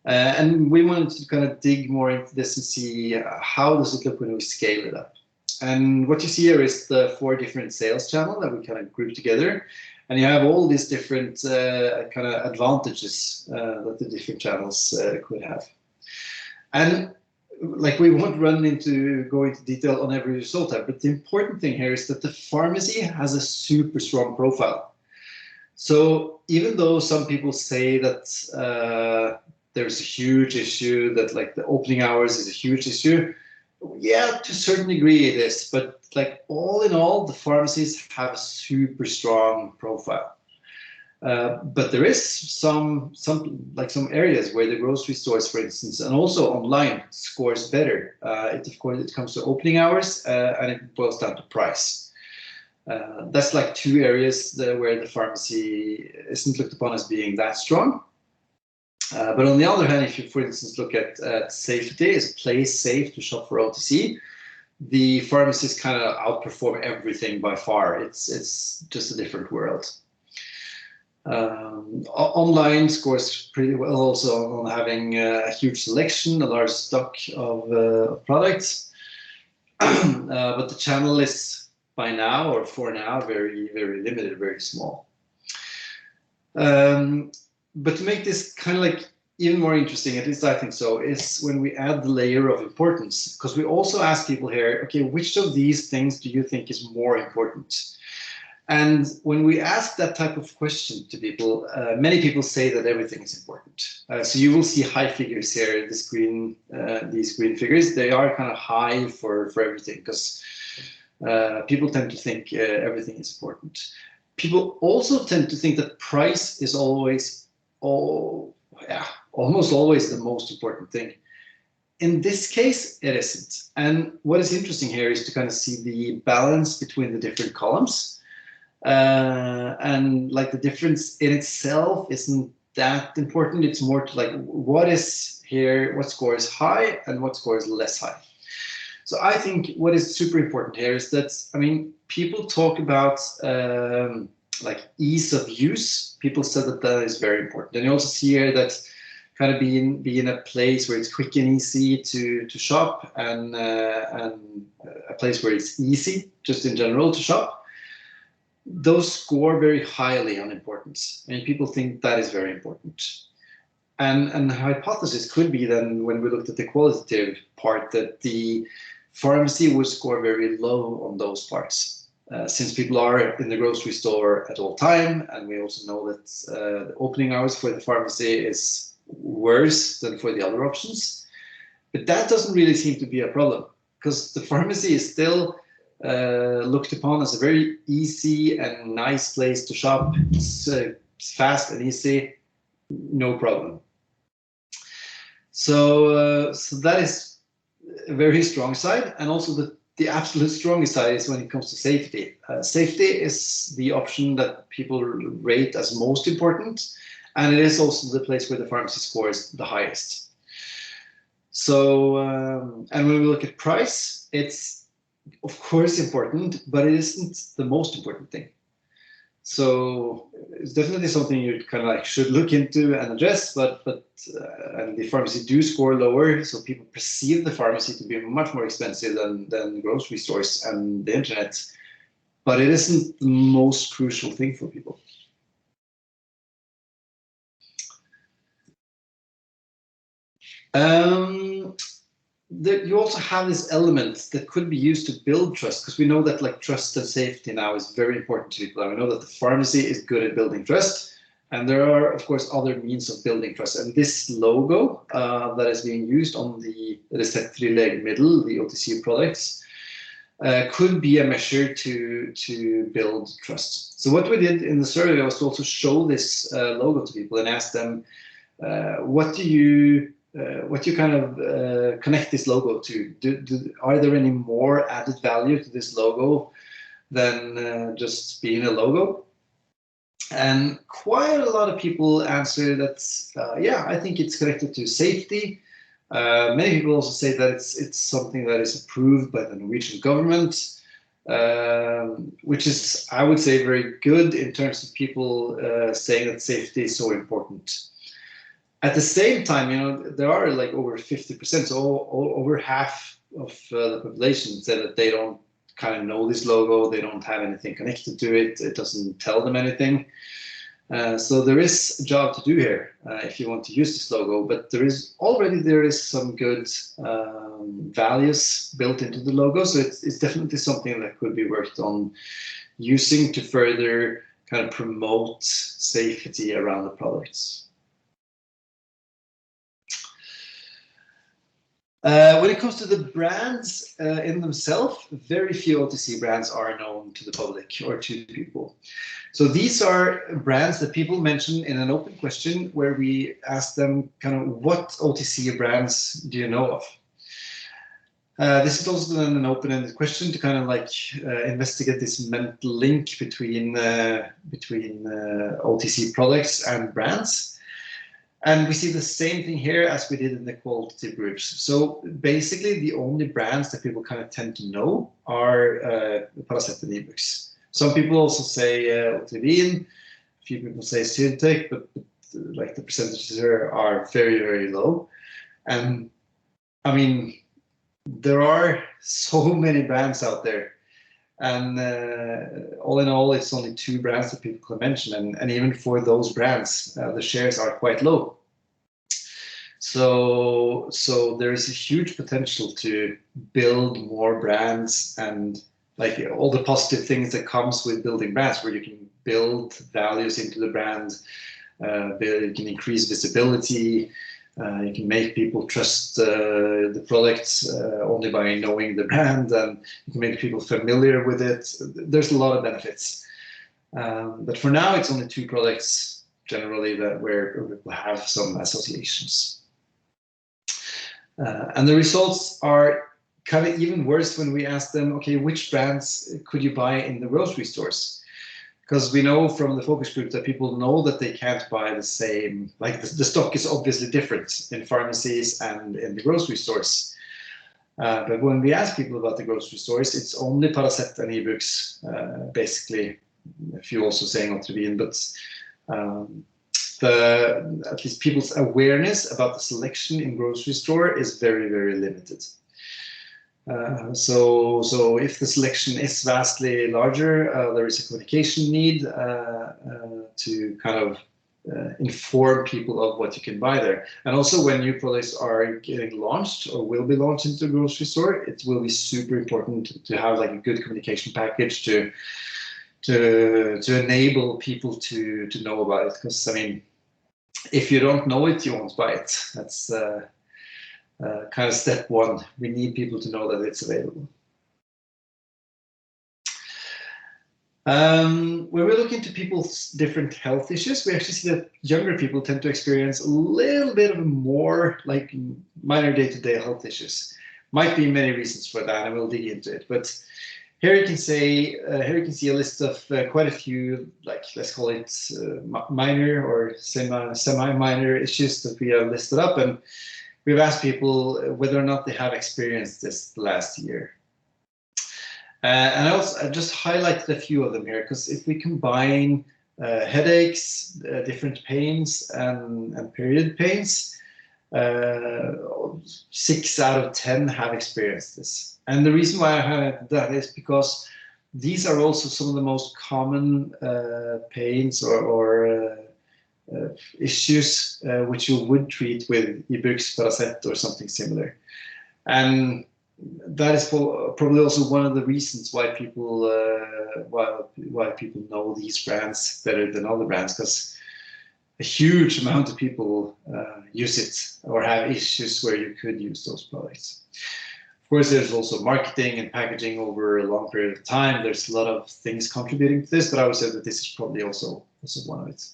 And we wanted to kind of dig more into this and see how does it look when we scale it up. And what you see here is the 4 different sales channels that we kind of grouped together. And you have all these different kind of advantages that the different channels could have. And like we won't go into detail on every result type, but the important thing here is that the pharmacy has a super strong profile. So even though some people say that there's a huge issue, that like the opening hours is a huge issue, yeah, to a certain degree it is, but like all in all, the pharmacies have a super strong profile. But there is some areas where the grocery stores, for instance, and also online scores better. Of course, it comes to opening hours and it boils down to price. That's like 2 areas where the pharmacy isn't looked upon as being that strong. But on the other hand, if you, for instance, look at safety, is a place safe to shop for OTC, the pharmacies kind of outperform everything by far. It's just a different world. Online scores pretty well also on having a huge selection, a large stock of products. But the channel is by now, or for now, very, very limited, very small. But to make this kind of like even more interesting, at least I think so, is when we add the layer of importance, because we also ask people here, okay, which of these things do you think is more important? And when we ask that type of question to people, many people say that everything is important. So you will see high figures here, these green figures. They are kind of high for everything, because people tend to think everything is important. People also tend to think that price is always, almost always the most important thing. In this case, it isn't. And what is interesting here is to kind of see the balance between the different columns. And like the difference in itself isn't that important. It's more to like what is here, what score is high and what score is less high. So I think what is super important here is that, I mean, people talk about like ease of use. People said that that is very important. And you also see here that kind of be in a place where it's quick and easy to shop, and a place where it's easy just in general to shop. Those score very highly on importance. I mean, people think that is very important. And the hypothesis could be then, when we looked at the qualitative part, that the pharmacy would score very low on those parts. Since people are in the grocery store at all time, and we also know that the opening hours for the pharmacy is worse than for the other options. But that doesn't really seem to be a problem, because the pharmacy is still looked upon as a very easy and nice place to shop. It's fast and easy, no problem. So that is a very strong side. And also the absolute strongest side is when it comes to safety. Safety is the option that people rate as most important, and it is also the place where the pharmacy scores the highest. So, and when we look at price, it's of course important, but it isn't the most important thing. So it's definitely something you kind of like should look into and address, but and the pharmacy do score lower, so people perceive the pharmacy to be much more expensive than grocery stores and the internet, but it isn't the most crucial thing for people. You also have this element that could be used to build trust, because we know that like trust and safety now is very important to people. And we know that the pharmacy is good at building trust, and there are of course other means of building trust. And this logo that is being used on the reseptfrie legemidler, the OTC products, could be a measure to build trust. So what we did in the survey was to also show this logo to people and ask them, what do you kind of connect this logo to? Are there any more added value to this logo than just being a logo? And quite a lot of people answer that, yeah, I think it's connected to safety. Many people also say that it's something that is approved by the Norwegian government, which is, I would say, very good in terms of people saying that safety is so important. At the same time, you know, there are like over 50%, so over half of the population said that they don't kind of know this logo, they don't have anything connected to it, it doesn't tell them anything. So there is a job to do here if you want to use this logo, but there is some good values built into the logo, so it's definitely something that could be worked on using to further kind of promote safety around the products. When it comes to the brands in themselves, very few OTC brands are known to the public or to people. So these are brands that people mention in an open question where we ask them kind of what OTC brands do you know of? This is also then an open-ended question to kind of like investigate this mental link between OTC products and brands. And we see the same thing here as we did in the qualitative groups. So basically the only brands that people kind of tend to know are Paracet and Ibux. Some people also say Otrivin, few people say Sydtech, but like the percentages here are very, very low. And I mean, there are so many brands out there. And all in all, it's only 2 brands that people can mention. And even for those brands, the shares are quite low. So there is a huge potential to build more brands and like all the positive things that comes with building brands, where you can build values into the brand, you can increase visibility, you can make people trust the product only by knowing the brand, and you can make people familiar with it. There's a lot of benefits. But for now, it's only 2 products generally where people have some associations. And the results are kind of even worse when we ask them, okay, which brands could you buy in the grocery stores? Because we know from the focus group that people know that they can't buy the same, like the stock is obviously different in pharmacies and in the grocery stores. But when we ask people about the grocery stores, it's only Paracet and ebooks, basically, a few also saying Otrivin, but at least people's awareness about the selection in grocery store is very, very limited. So if the selection is vastly larger, there is a communication need to kind of inform people of what you can buy there. And also when new products are getting launched or will be launched into the grocery store, it will be super important to have like a good communication package to enable people to know about it. Because I mean, if you don't know it, you won't buy it. That's kind of step 1. We need people to know that it's available. When we look into people's different health issues, we actually see that younger people tend to experience a little bit of more like minor day-to-day health issues. Might be many reasons for that, and we'll dig into it. But here you can see a list of quite a few, like let's call it minor or semi-minor issues that we have listed up, and we've asked people whether or not they have experienced this last year. And I just highlighted a few of them here, because if we combine headaches, different pains, and period pains, 6 out of 10 have experienced this. And the reason why I highlighted that is because these are also some of the most common pains or issues which you would treat with ebooks, Paracet, or something similar. And that is probably also one of the reasons why people why people know these brands better than other brands, because a huge amount of people use it or have issues where you could use those products. Of course, there's also marketing and packaging over a long period of time. There's a lot of things contributing to this, but I would say that this is probably also one of it.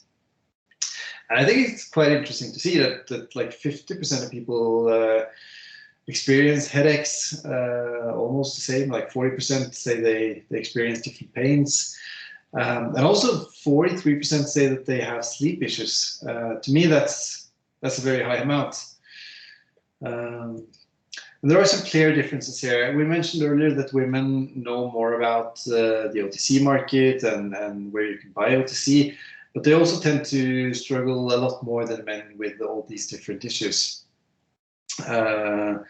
And I think it's quite interesting to see that like 50% of people experience headaches, almost the same, like 40% say they experience different pains. And also 43% say that they have sleep issues. To me, that's a very high amount. And there are some clear differences here. We mentioned earlier that women know more about the OTC market and where you can buy OTC, but they also tend to struggle a lot more than men with all these different issues. For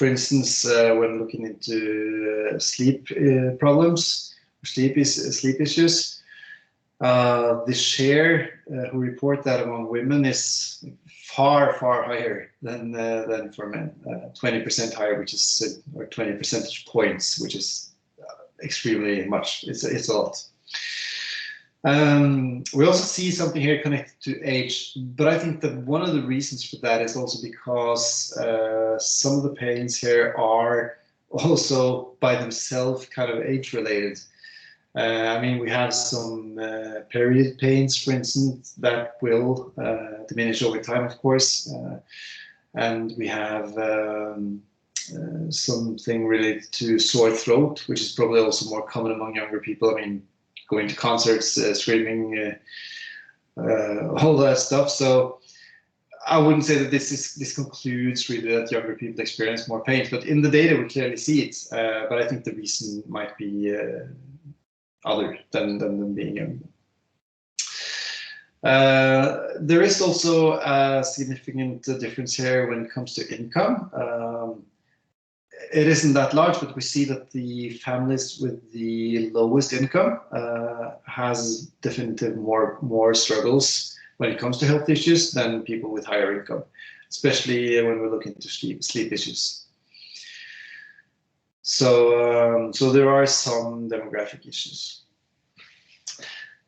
instance, when looking into sleep problems, sleep issues, the share who report that among women is far higher than for men, 20% higher, which is or 20 percentage points, which is extremely much. It's a lot. We also see something here connected to age, but I think that one of the reasons for that is also because some of the pains here are also by themselves kind of age related. I mean, we have some period pains, for instance, that will diminish over time, of course. And we have something related to sore throat, which is probably also more common among younger people. I mean, going to concerts, screaming, all that stuff. So I wouldn't say that this concludes really that younger people experience more pain, but in the data we clearly see it. But I think the reason might be other than them being young. There is also a significant difference here when it comes to income. It isn't that large, but we see that the families with the lowest income has definitely more struggles when it comes to health issues than people with higher income, especially when we look into sleep issues. So there are some demographic issues.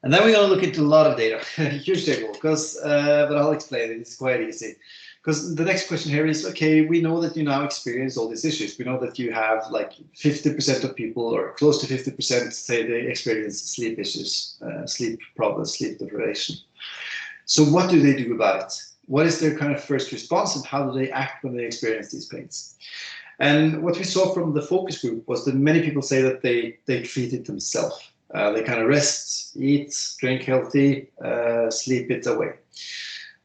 And then we're going to look into a lot of data, huge table, but I'll explain it, it's quite easy. Because the next question here is, okay, we know that you now experience all these issues. We know that you have like 50% of people, or close to 50% say they experience sleep issues, sleep problems, sleep deprivation. So what do they do about it? What is their kind of first response, and how do they act when they experience these pains? And what we saw from the focus group was that many people say that they treat it themselves. They kind of rest, eat, drink healthy, sleep it away.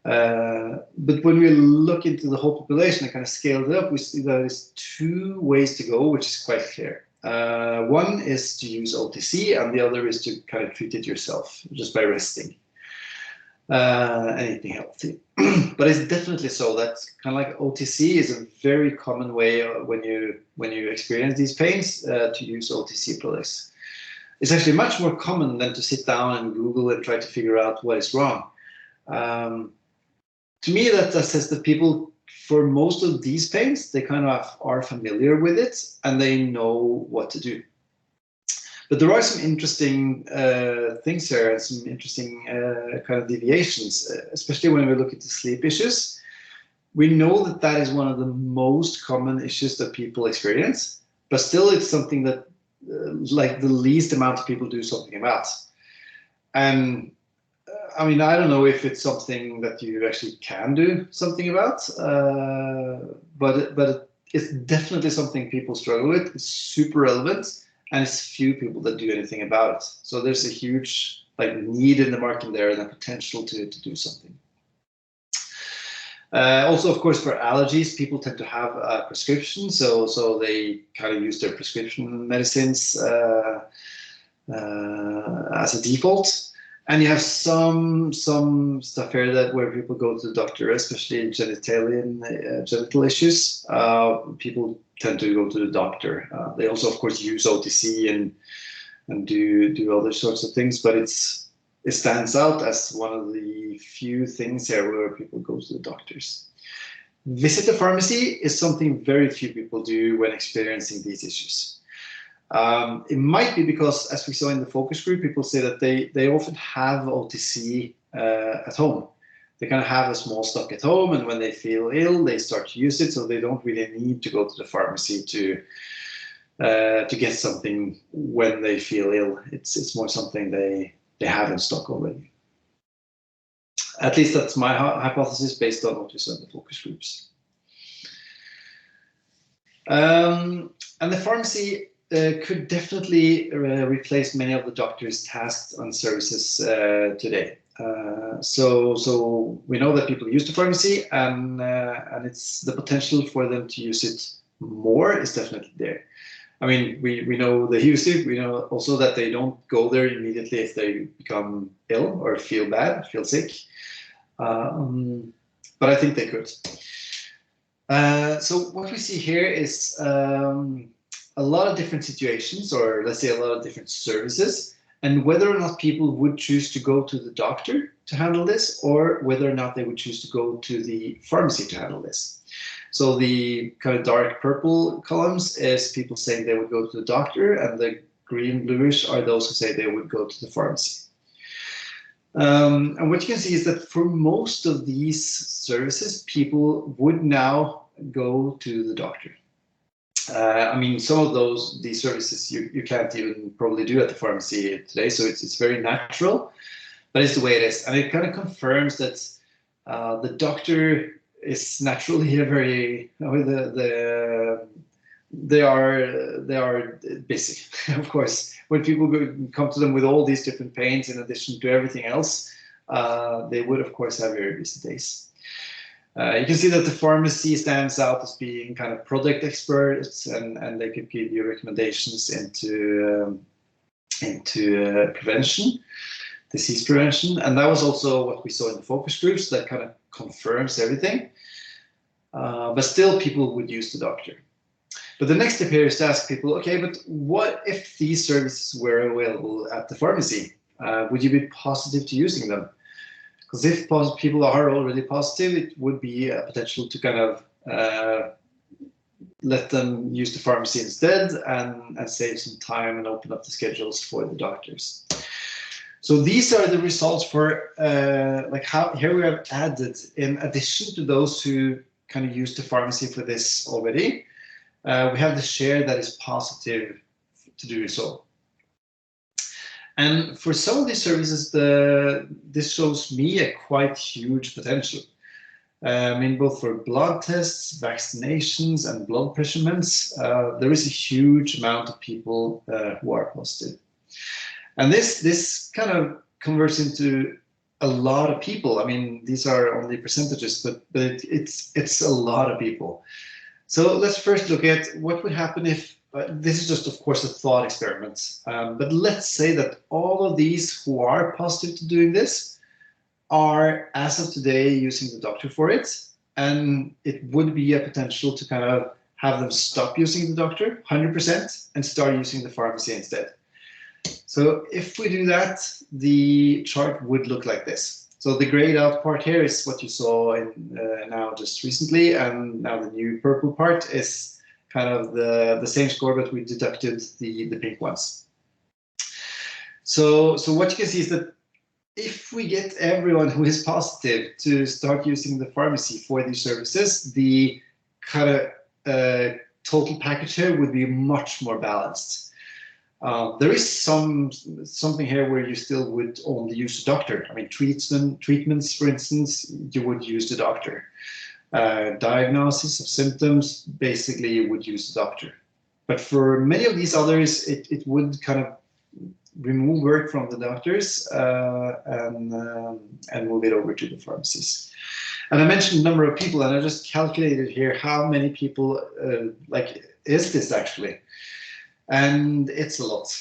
But when we look into the whole population and kind of scale it up, we see that there's two ways to go, which is quite clear. One is to use OTC, and the other is to kind of treat it yourself just by resting and eating healthy. But it's definitely so that kind of like OTC is a very common way when you experience these pains to use OTC products. It's actually much more common than to sit down and Google and try to figure out what is wrong. To me, that says that people, for most of these pains, they kind of are familiar with it and they know what to do. But there are some interesting things here, and some interesting kind of deviations, especially when we look at the sleep issues. We know that that is one of the most common issues that people experience, but still it's something that like the least amount of people do something about. And I mean, I don't know if it's something that you actually can do something about, but it's definitely something people struggle with. It's super relevant, and it's few people that do anything about it. So there's a huge like need in the market there and a potential to do something. Also, of course, for allergies, people tend to have a prescription, so they kind of use their prescription medicines as a default. And you have some stuff here that where people go to the doctor, especially genital issues. People tend to go to the doctor. They also, of course, use OTC and do other sorts of things, but it stands out as one of the few things here where people go to the doctors. Visit the pharmacy is something very few people do when experiencing these issues. It might be because, as we saw in the focus group, people say that they often have OTC at home. They kind of have a small stock at home, and when they feel ill, they start to use it, so they don't really need to go to the pharmacy to get something when they feel ill. It's more something they have in stock already. At least that's my hypothesis based on what we saw in the focus groups. And the pharmacy could definitely replace many of the doctor's tasks and services today. So we know that people use the pharmacy, and it's the potential for them to use it more is definitely there. I mean, we know they use it. We know also that they don't go there immediately if they become ill or feel bad, feel sick. But I think they could. So what we see here is a lot of different situations, or let's say a lot of different services, and whether or not people would choose to go to the doctor to handle this, or whether or not they would choose to go to the pharmacy to handle this. So the kind of dark purple columns is people saying they would go to the doctor, and the green bluish are those who say they would go to the pharmacy. And what you can see is that for most of these services, people would now go to the doctor. I mean, some of these services you can't even probably do at the pharmacy today, so it's very natural, but it's the way it is. And it kind of confirms that the doctor is naturally a very, they are busy. Of course, when people come to them with all these different pains in addition to everything else, they would of course have very busy days. You can see that the pharmacy stands out as being kind of product experts, and they could give you recommendations into prevention. disease prevention. And that was also what we saw in the focus groups, that kind of confirms everything. But still people would use the doctor. But the next step here is to ask people, okay, but what if these services were available at the pharmacy? Would you be positive to using them? Because if people are already positive, it would be a potential to kind of let them use the pharmacy instead and save some time and open up the schedules for the doctors. So these are the results for like how here we have added, in addition to those who kind of use the pharmacy for this already, we have the share that is positive to do so. And for some of these services, this shows me a quite huge potential. I mean, both for blood tests, vaccinations, and blood measurements, there is a huge amount of people who are positive. And this kind of converts into a lot of people. I mean, these are only percentages, but it's a lot of people. So let's first look at what would happen if, this is just, of course, a thought experiment, but let's say that all of these who are positive to doing this are, as of today, using the doctor for it, and it would be a potential to kind of have them stop using the doctor 100% and start using the pharmacy instead. So if we do that, the chart would look like this. So the grayed out part here is what you saw in now just recently, and now the new purple part is kind of the same score, but we deducted the pink ones. So what you can see is that if we get everyone who is positive to start using the pharmacy for these services, the kind of total package here would be much more balanced. There is something here where you still would only use the doctor. I mean, treatments, for instance, you would use the doctor. Diagnosis of symptoms, basically you would use the doctor. But for many of these others, it would kind of remove work from the doctors and move it over to the pharmacies. And I mentioned the number of people, and I just calculated here how many people is this actually. And it's a lot,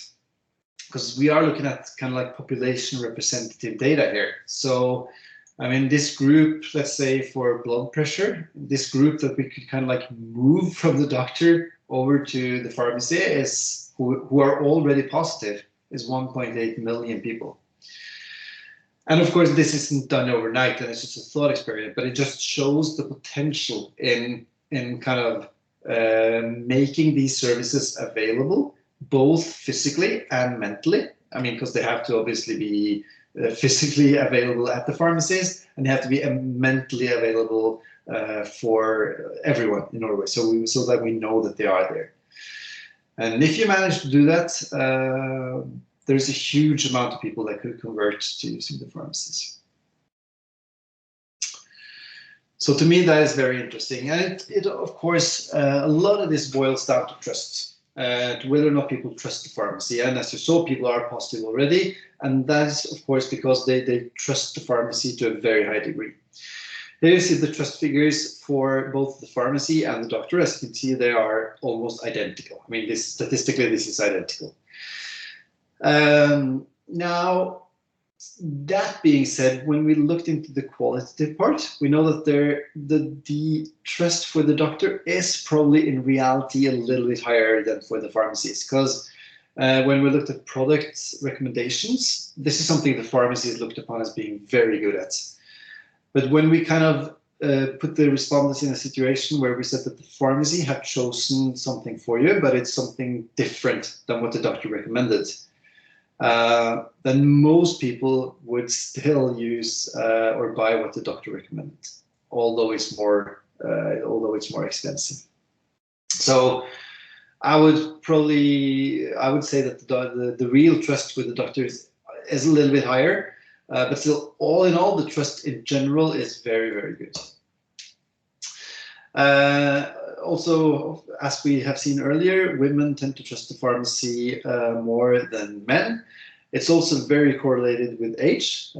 because we are looking at kind of like population representative data here. So, I mean, this group, let's say for blood pressure, this group that we could kind of like move from the doctor over to the pharmacy is who are already positive is 1.8 million people. And of course, this isn't done overnight, and it's just a thought experiment, but it just shows the potential in kind of making these services available, both physically and mentally. I mean, because they have to obviously be physically available at the pharmacies, and they have to be mentally available for everyone in Norway, so that we know that they are there. And if you manage to do that, there's a huge amount of people that could convert to using the pharmacies. So to me, that is very interesting. And it of course, a lot of this boils down to trust, to whether or not people trust the pharmacy. And as you saw, people are positive already. And that is, of course, because they trust the pharmacy to a very high degree. Here you see the trust figures for both the pharmacy and the doctor. As you can see, they are almost identical. I mean, statistically, this is identical. Now, that being said, when we looked into the qualitative part, we know that the trust for the doctor is probably in reality a little bit higher than for the pharmacies, because when we looked at product recommendations, this is something the pharmacies looked upon as being very good at. But when we kind of put the respondents in a situation where we said that the pharmacy had chosen something for you, but it's something different than what the doctor recommended, then most people would still use or buy what the doctor recommended, although it's more expensive. So I would say that the real trust with the doctors is a little bit higher, but still, all in all, the trust in general is very, very good. Also, as we have seen earlier, women tend to trust the pharmacy more than men. It's also very correlated with age,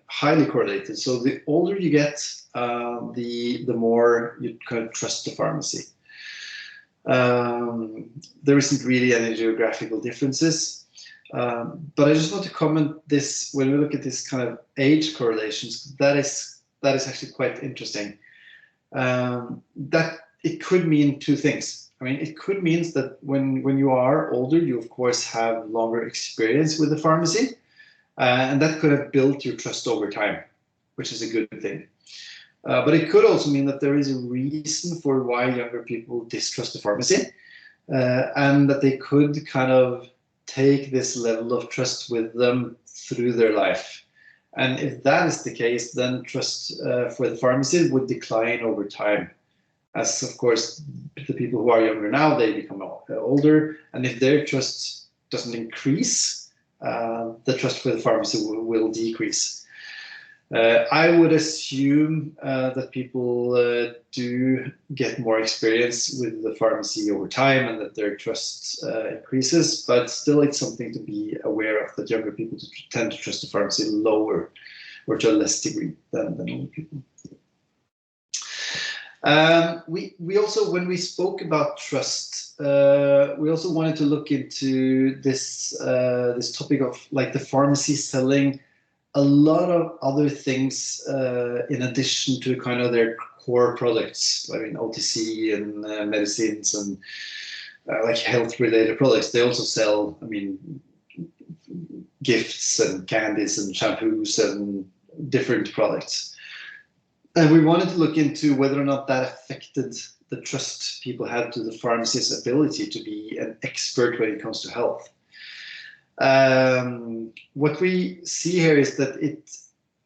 highly correlated. So the older you get, the more you kind of trust the pharmacy. There isn't really any geographical differences. But I just want to comment this when we look at this kind of age correlations. That is actually quite interesting. That it could mean two things. I mean, it could mean that when you are older, you of course have longer experience with the pharmacy, and that could have built your trust over time, which is a good thing. But it could also mean that there is a reason for why younger people distrust the pharmacy, and that they could kind of take this level of trust with them through their life. And if that is the case, then trust for the pharmacy would decline over time. As of course, the people who are younger now, they become older, and if their trust doesn't increase, the trust for the pharmacy will decrease. I would assume that people do get more experience with the pharmacy over time and that their trust increases, but still it's something to be aware of, that younger people tend to trust the pharmacy lower or to a less degree than older people. We also, when we spoke about trust, we also wanted to look into this topic of like the pharmacy selling a lot of other things in addition to kind of their core products. I mean, OTC and medicines and like health-related products. They also sell, I mean, gifts and candies and shampoos and different products. And we wanted to look into whether or not that affected the trust people had to the pharmacist's ability to be an expert when it comes to health. What we see here is that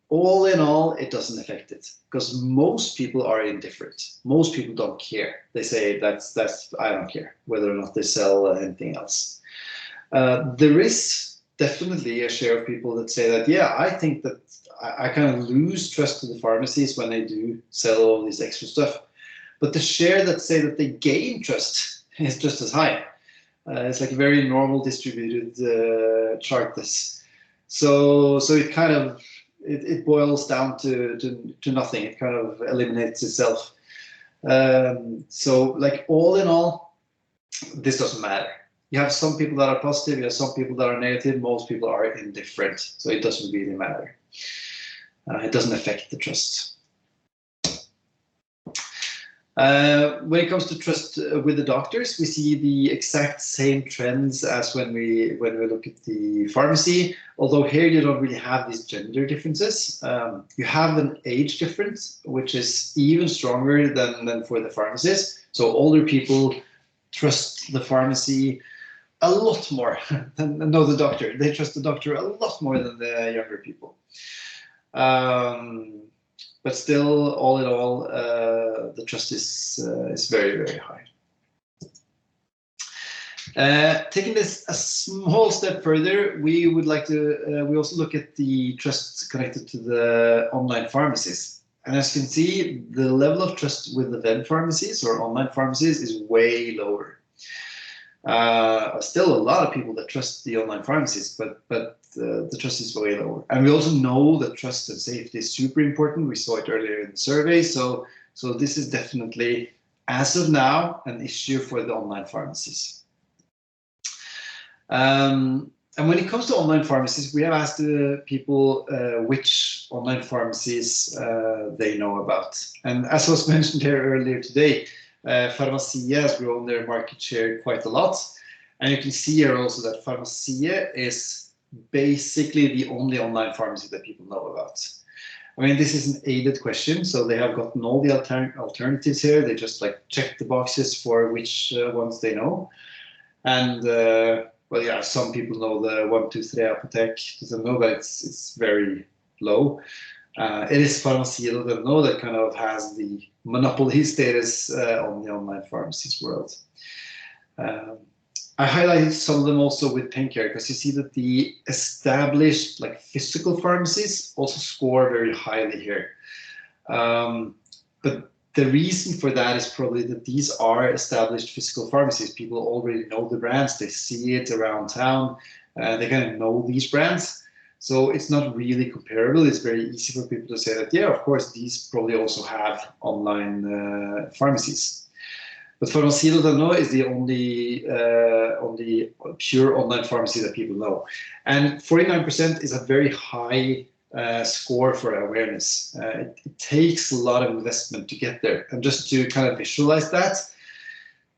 all in all, it doesn't affect it, because most people are indifferent. Most people don't care. They say that's I don't care whether or not they sell anything else. There is definitely a share of people that say that, yeah, I think that I kind of lose trust to the pharmacies when they do sell all this extra stuff. But the share that say that they gain trust is just as high. It's like a very normal distributed chart. This, so it kind of it boils down to nothing. It kind of eliminates itself. So like all in all, this doesn't matter. You have some people that are positive. You have some people that are negative. Most people are indifferent. So it doesn't really matter. It doesn't affect the trust. When it comes to trust with the doctors, we see the exact same trends as when we look at the pharmacy, although here you don't really have these gender differences. You have an age difference, which is even stronger than for the pharmacists. So older people trust the pharmacy a lot more than the doctor. They trust the doctor a lot more than the younger people. But still, all in all, the trust is very, very high. Taking this a small step further, we would like to we also look at the trust connected to the online pharmacies. And as you can see, the level of trust with the web pharmacies or online pharmacies is way lower. Still a lot of people that trust the online pharmacies, but the trust is way lower. And we also know that trust and safety is super important. We saw it earlier in the survey. So this is definitely, as of now, an issue for the online pharmacies. And when it comes to online pharmacies, we have asked people which online pharmacies they know about. And as was mentioned here earlier today, Pharmacia has grown their market share quite a lot. And you can see here also that Pharmacia is basically the only online pharmacy that people know about. I mean, this is an aided question, so they have gotten all the alternatives here. They just like check the boxes for which ones they know. And well, yeah, some people know the 1, 2, 3 apotek, doesn't know, but it's very low. It is Pharmacia that kind of has the monopoly status on the online pharmacies world. I highlighted some of them also with pink here because you see that the established like physical pharmacies also score very highly here. But the reason for that is probably that these are established physical pharmacies. People already know the brands, they see it around town, they kind of know these brands. So it's not really comparable. It's very easy for people to say that, yeah, of course, these probably also have online pharmacies. But Farmasi.no is the only pure online pharmacy that people know. And 49% is a very high score for awareness. It takes a lot of investment to get there. And just to kind of visualize that,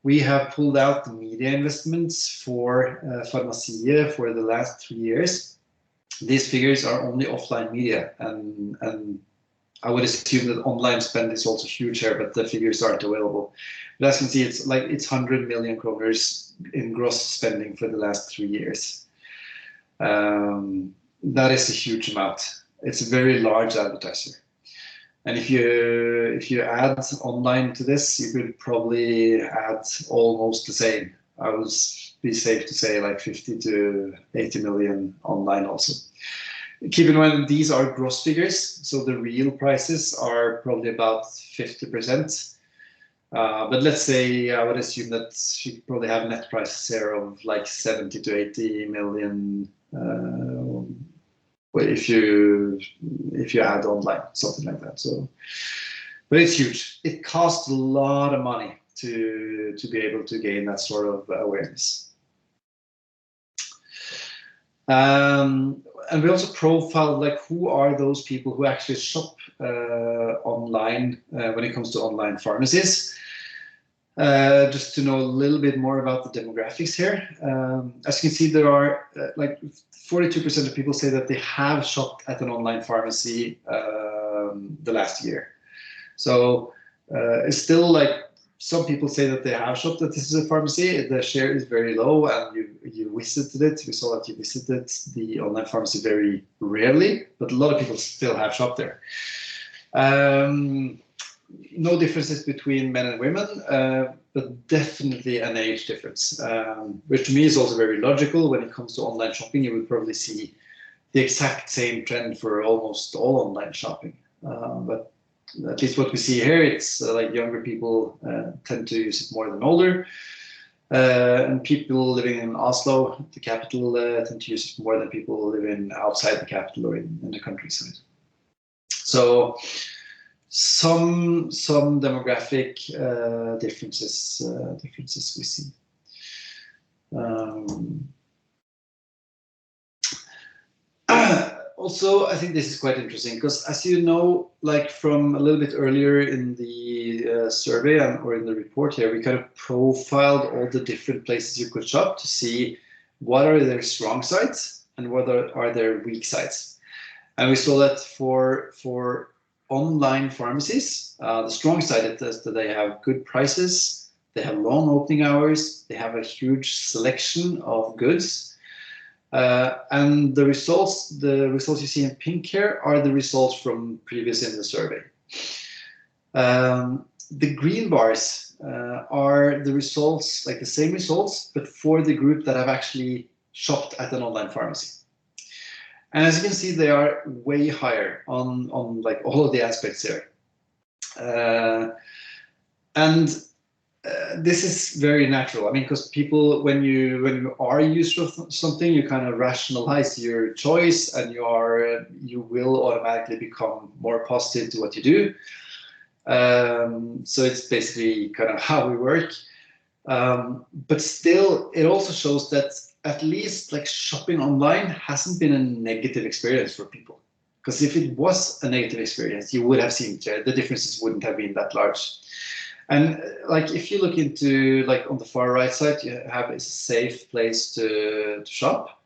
we have pulled out the media investments for Farmasi for the last 3 years. These figures are only offline media, and I would assume that online spend is also huge here, but the figures aren't available. But as you can see, it's 100 million kroners in gross spending for the last 3 years. That is a huge amount. It's a very large advertiser. And if you add online to this, you could probably add almost the same. I would be safe to say like 50 to 80 million online also. Keep in mind these are gross figures, so the real prices are probably about 50%. But let's say I would assume that you probably have net prices here of like 70 to 80 million if you add online, something like that. So, but it's huge. It costs a lot of money to be able to gain that sort of awareness. And we also profiled like who are those people who actually shop online when it comes to online pharmacies. Just to know a little bit more about the demographics here. As you can see, there are like 42% of people say that they have shopped at an online pharmacy the last year. So it's still like some people say that they have shopped at this is a pharmacy. The share is very low, and you visited it. We saw that you visited the online pharmacy very rarely, but a lot of people still have shopped there. No differences between men and women, but definitely an age difference, which to me is also very logical. When it comes to online shopping, you would probably see the exact same trend for almost all online shopping. But at least what we see here, it's like younger people tend to use it more than older. And people living in Oslo, the capital, tend to use it more than people living outside the capital or in the countryside. So some demographic differences we see. Also, I think this is quite interesting because, as you know, like from a little bit earlier in the survey or in the report here, we kind of profiled all the different places you could shop to see what are their strong sides and what are their weak sides. And we saw that for online pharmacies, the strong side is that they have good prices, they have long opening hours, they have a huge selection of goods. And the results you see in pink here are the results from previous in the survey. The green bars are the results, like the same results, but for the group that have actually shopped at an online pharmacy. And as you can see, they are way higher on like all of the aspects here. This is very natural. I mean, because people, when you are used to something, you kind of rationalize your choice, and you will automatically become more positive to what you do. So it's basically kind of how we work. But still, it also shows that at least like shopping online hasn't been a negative experience for people. Because if it was a negative experience, you would have seen the differences wouldn't have been that large. And like if you look into like on the far right side, you have a safe place to shop.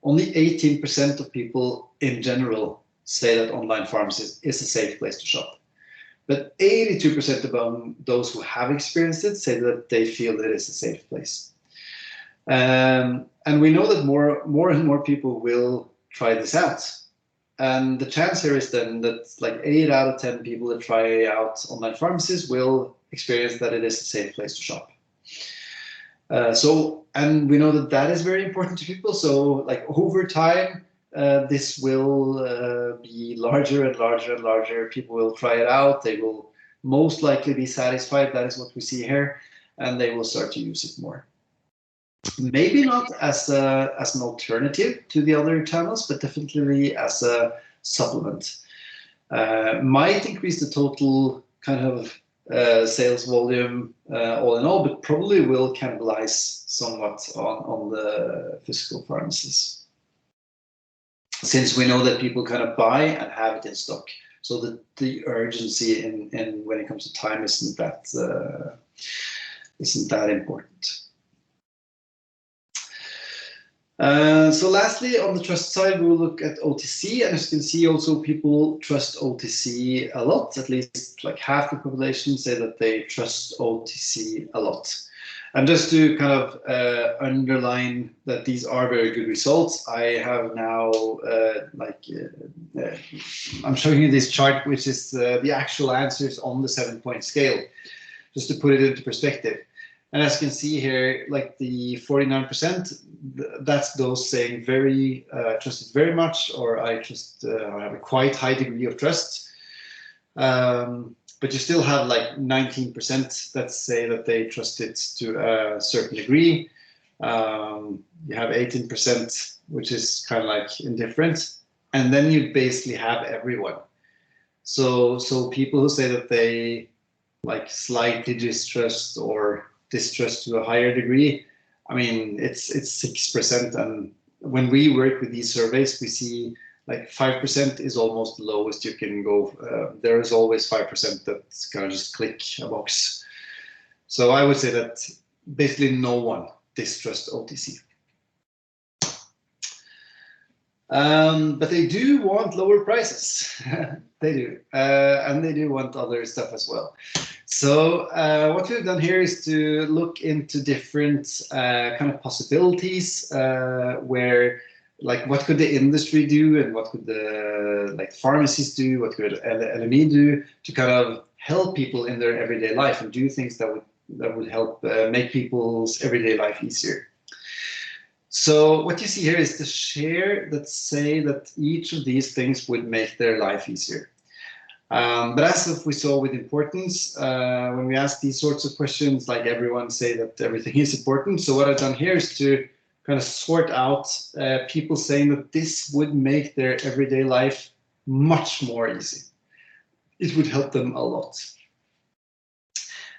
Only 18% of people in general say that online pharmacy is a safe place to shop. But 82% of those who have experienced it say that they feel that it's a safe place. And we know that more and more people will try this out. And the chance here is then that like 8 out of 10 people that try out online pharmacies will experience that it is a safe place to shop. And we know that is very important to people. So like over time, this will be larger and larger and larger. People will try it out. They will most likely be satisfied. That is what we see here. And they will start to use it more. Maybe not as an alternative to the other channels, but definitely as a supplement. Might increase the total kind of sales volume all in all, but probably will cannibalize somewhat on the physical pharmacies, since we know that people kind of buy and have it in stock. So that the urgency in when it comes to time isn't that important. So lastly, on the trust side, we'll look at OTC, and as you can see, also people trust OTC a lot. At least like half the population say that they trust OTC a lot. And just to kind of underline that these are very good results, I have now I'm showing you this chart, which is the actual answers on the 7-point scale, just to put it into perspective. And as you can see here, like the 49%, that's those saying very trusted very much, or I trust, I have a quite high degree of trust. But you still have like 19% that say that they trust it to a certain degree. You have 18%, which is kind of like indifferent. And then you basically have everyone. So people who say that they like slightly distrust or distrust to a higher degree, I mean, it's 6%. And when we work with these surveys, we see like 5% is almost the lowest you can go. There is always 5% that's kind of just click a box. So I would say that basically no one distrusts OTC. But they do want lower prices. They do. And they do want other stuff as well. So what we've done here is to look into different kind of possibilities where, like, what could the industry do, and what could the like pharmacies do, what could LME do to kind of help people in their everyday life and do things that would help make people's everyday life easier. So what you see here is the share that say that each of these things would make their life easier. But as we saw with importance, when we ask these sorts of questions, like everyone say that everything is important. So what I've done here is to kind of sort out people saying that this would make their everyday life much more easy. It would help them a lot.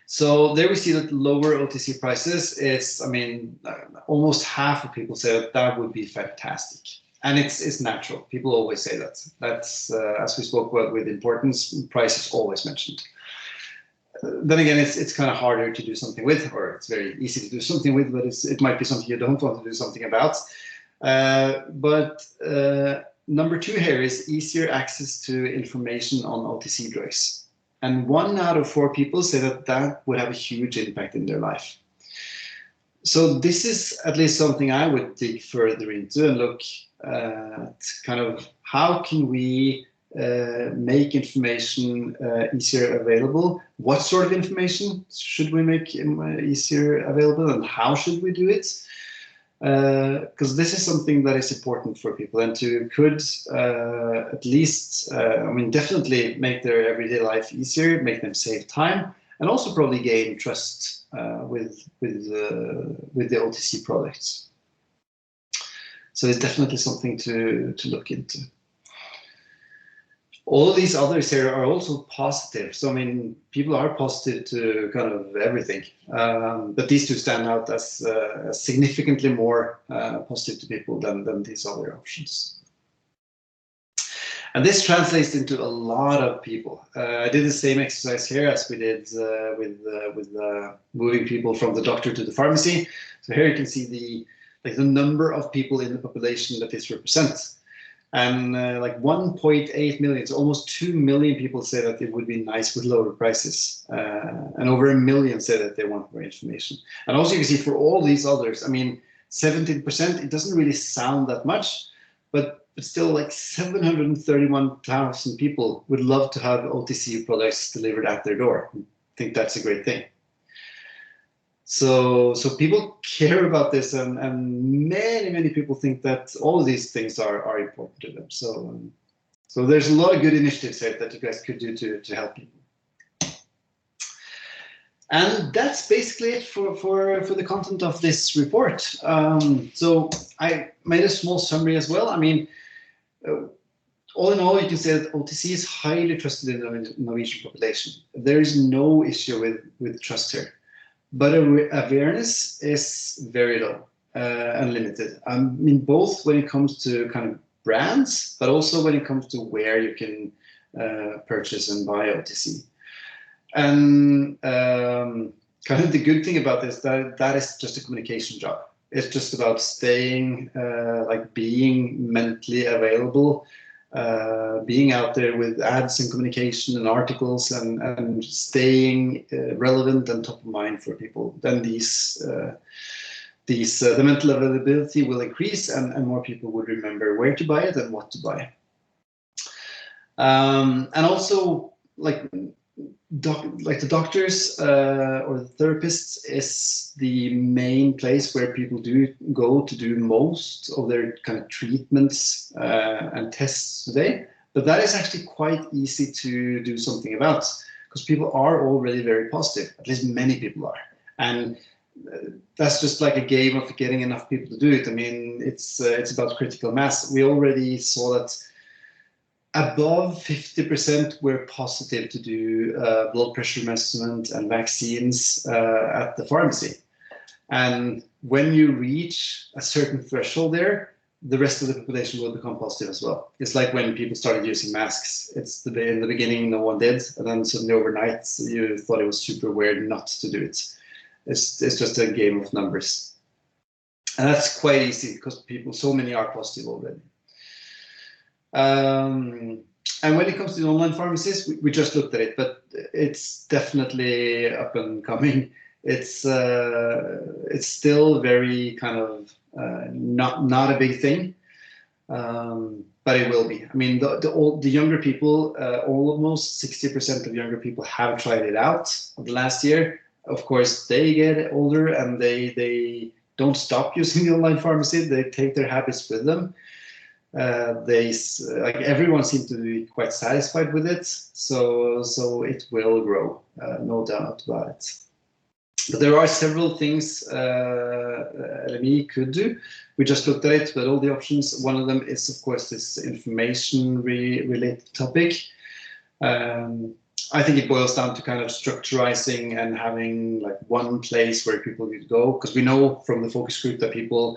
So there we see that lower OTC prices is, I mean, almost half of people say that that would be fantastic. And it's natural. People always say that. That's, as we spoke about with importance, price is always mentioned. Then again, it's kind of harder to do something with, or it's very easy to do something with, but it might be something you don't want to do something about. But number 2 here is easier access to information on OTC drugs. And 1 out of 4 people say that that would have a huge impact in their life. So this is at least something I would dig further into and look at kind of how can we make information easier available? What sort of information should we make easier available, and how should we do it? Because this is something that is important for people, and could at least, I mean, definitely make their everyday life easier, make them save time, and also probably gain trust with the OTC products. So it's definitely something to look into. All of these others here are also positive. So, I mean, people are positive to kind of everything. But these 2 stand out as significantly more positive to people than these other options. And this translates into a lot of people. I did the same exercise here as we did with moving people from the doctor to the pharmacy. So here you can see the number of people in the population that this represents. And like 1.8 million, so almost 2 million people say that it would be nice with lower prices. And over 1 million say that they want more information. And also you can see for all these others, I mean, 17%, it doesn't really sound that much, but still like 731,000 people would love to have OTC products delivered at their door. I think that's a great thing. So people care about this, and many people think that all of these things are important to them. So there's a lot of good initiatives here that you guys could do to help people. And that's basically it for the content of this report. So I made a small summary as well. I mean, all in all, you can say that OTC is highly trusted in the Norwegian population. There is no issue with trust here, but awareness is very low and limited. I mean, both when it comes to kind of brands, but also when it comes to where you can purchase and buy OTC. And kind of the good thing about this, that is just a communication job. It's just about staying, like being mentally available, being out there with ads and communication and articles and staying relevant and top of mind for people. Then the mental availability will increase and more people will remember where to buy it and what to buy. And also, like the doctors or the therapists is the main place where people do go to do most of their kind of treatments and tests today. But that is actually quite easy to do something about because people are already very positive. At least many people are. And that's just like a game of getting enough people to do it. I mean, it's about critical mass. We already saw that above 50% were positive to do blood pressure measurement and vaccines at the pharmacy. And when you reach a certain threshold there, the rest of the population will become positive as well. It's like when people started using masks. In the beginning, no one did. And then suddenly overnight, you thought it was super weird not to do it. It's just a game of numbers. And that's quite easy because so many are positive already. And when it comes to the online pharmacies, we just looked at it, but it's definitely up and coming. It's still very kind of not a big thing, but it will be. I mean, the younger people, almost 60% of younger people have tried it out the last year. Of course, they get older and they don't stop using the online pharmacy. They take their habits with them. Like everyone seems to be quite satisfied with it, so it will grow, no doubt about it. But there are several things LME could do. We just looked at it, but all the options. One of them is, of course, this information related topic. I think it boils down to kind of structurizing and having like one place where people could go, because we know from the focus group that people,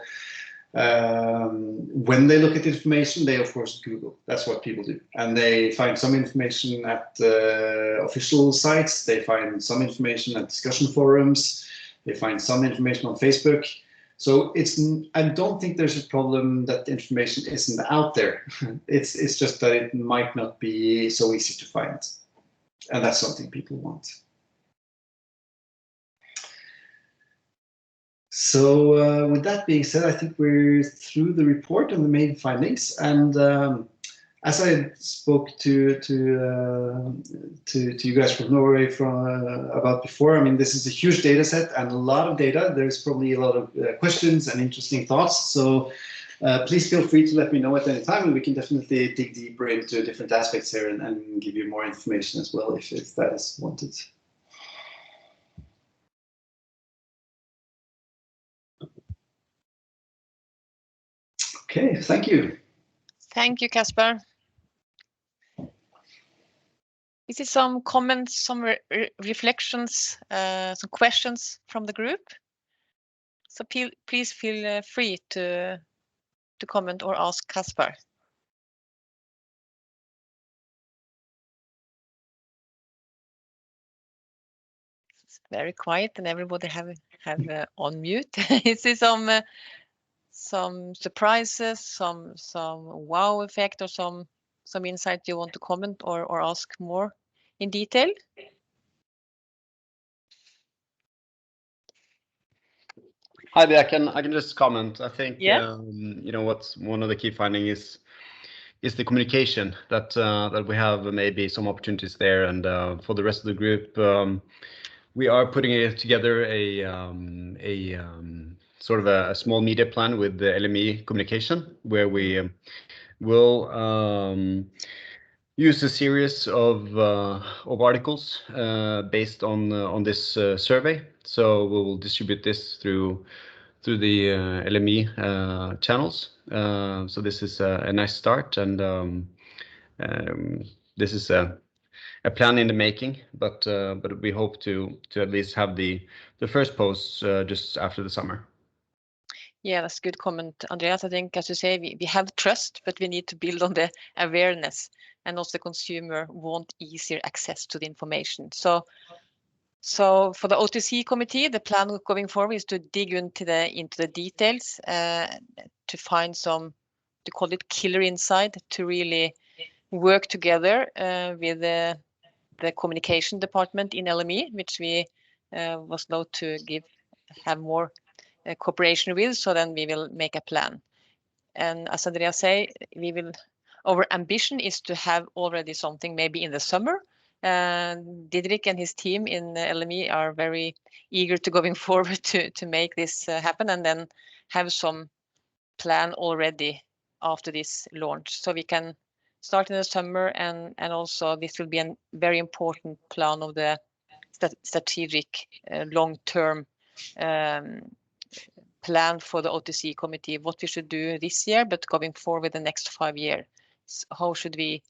when they look at information, they of course Google. That's what people do, and they find some information at official sites. They find some information at discussion forums. They find some information on Facebook. So I don't think there's a problem that the information isn't out there. It's just that it might not be so easy to find, and that's something people want. So with that being said, I think we're through the report and the main findings. And as I spoke to you guys from Norway about before, I mean, this is a huge data set and a lot of data. There's probably a lot of questions and interesting thoughts. So please feel free to let me know at any time, and we can definitely dig deeper into different aspects here and give you more information as well if that is wanted. Okay, thank you. Thank you, Kasper. Is there some comments, some reflections, some questions from the group? So please feel free to comment or ask Kasper. It's very quiet and everybody have on mute. Is there some surprises, some wow effect, or some insight you want to comment or ask more in detail? Heidi, I can just comment. I think Yeah. you know, what's one of the key findings is the communication that we have maybe some opportunities there, and for the rest of the group, we are putting together a sort of a small media plan with the LME communication, where we will use a series of articles based on this survey. So we will distribute this through the LME channels. So this is a nice start, and This is a plan in the making, but we hope to at least have the first posts just after the summer. Yeah, that's a good comment, Andreas. I think, as you say, we have trust, but we need to build on the awareness, and also the consumer want easier access to the information. So for the OTC committee, the plan going forward is to dig into the details, to find some, to call it killer insight, to really work together with the communication department in LME, which we was allowed to have more cooperation with. So then we will make a plan. And as Andreas say, our ambition is to have already something maybe in the summer. Didrik and his team in LME are very eager to going forward to make this happen, and then have some plan already after this launch. So we can start in the summer, and also this will be a very important plan of the strategic long-term plan for the OTC committee, what we should do this year, but going forward the next 5 years. How should we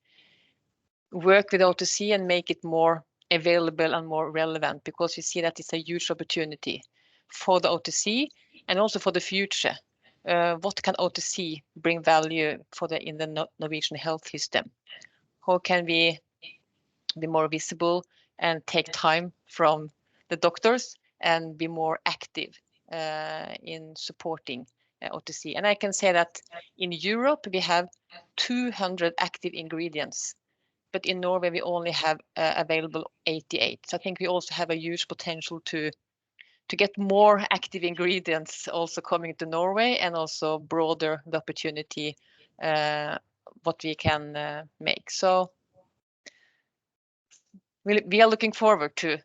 work with OTC and make it more available and more relevant? Because we see that it's a huge opportunity for the OTC and also for the future. What can OTC bring value in the Norwegian health system? How can we be more visible and take time from the doctors and be more active in supporting OTC? And I can say that in Europe we have 200 active ingredients, but in Norway we only have available 88. So I think we also have a huge potential to get more active ingredients also coming to Norway, and also broader the opportunity what we can make. So we are looking forward to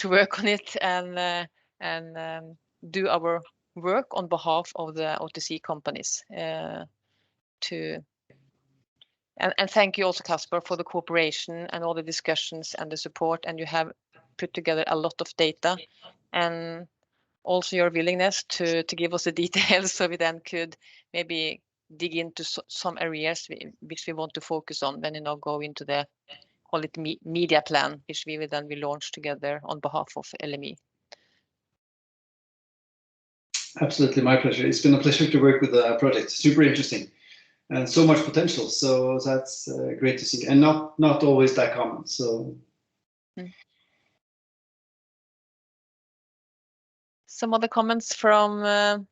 work on it and do our work on behalf of the OTC companies. And thank you also, Kasper, for the cooperation and all the discussions and the support. And you have put together a lot of data, and also your willingness to give us the details, so we then could maybe dig into some areas which we want to focus on when go into the, call it media plan, which we will then launch together on behalf of LME. Absolutely, my pleasure. It's been a pleasure to work with the project. Super interesting and so much potential. So that's great to see, and not always that common. So. Some other comments from the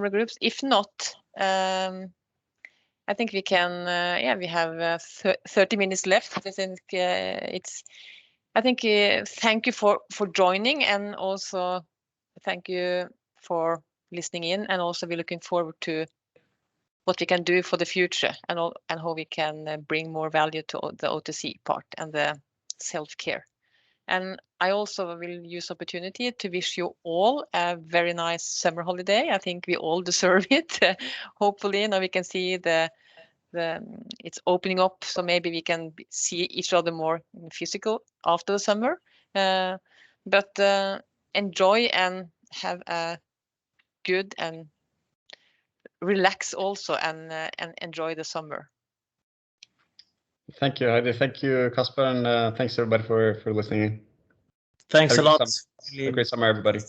groups? If not, I think we can. We have 30 minutes left. I think thank you for joining, and also thank you for listening in, and also we're looking forward to what we can do for the future, and how we can bring more value to the OTC part and the self-care. And I also will use opportunity to wish you all a very nice summer holiday. I think we all deserve it. Hopefully now we can see it's opening up, so maybe we can see each other more physical after the summer. But enjoy and have a good and relax also, and enjoy the summer. Thank you, Heidi. Thank you, Kasper, and thanks everybody for listening. Thanks a lot. Have a great summer, everybody.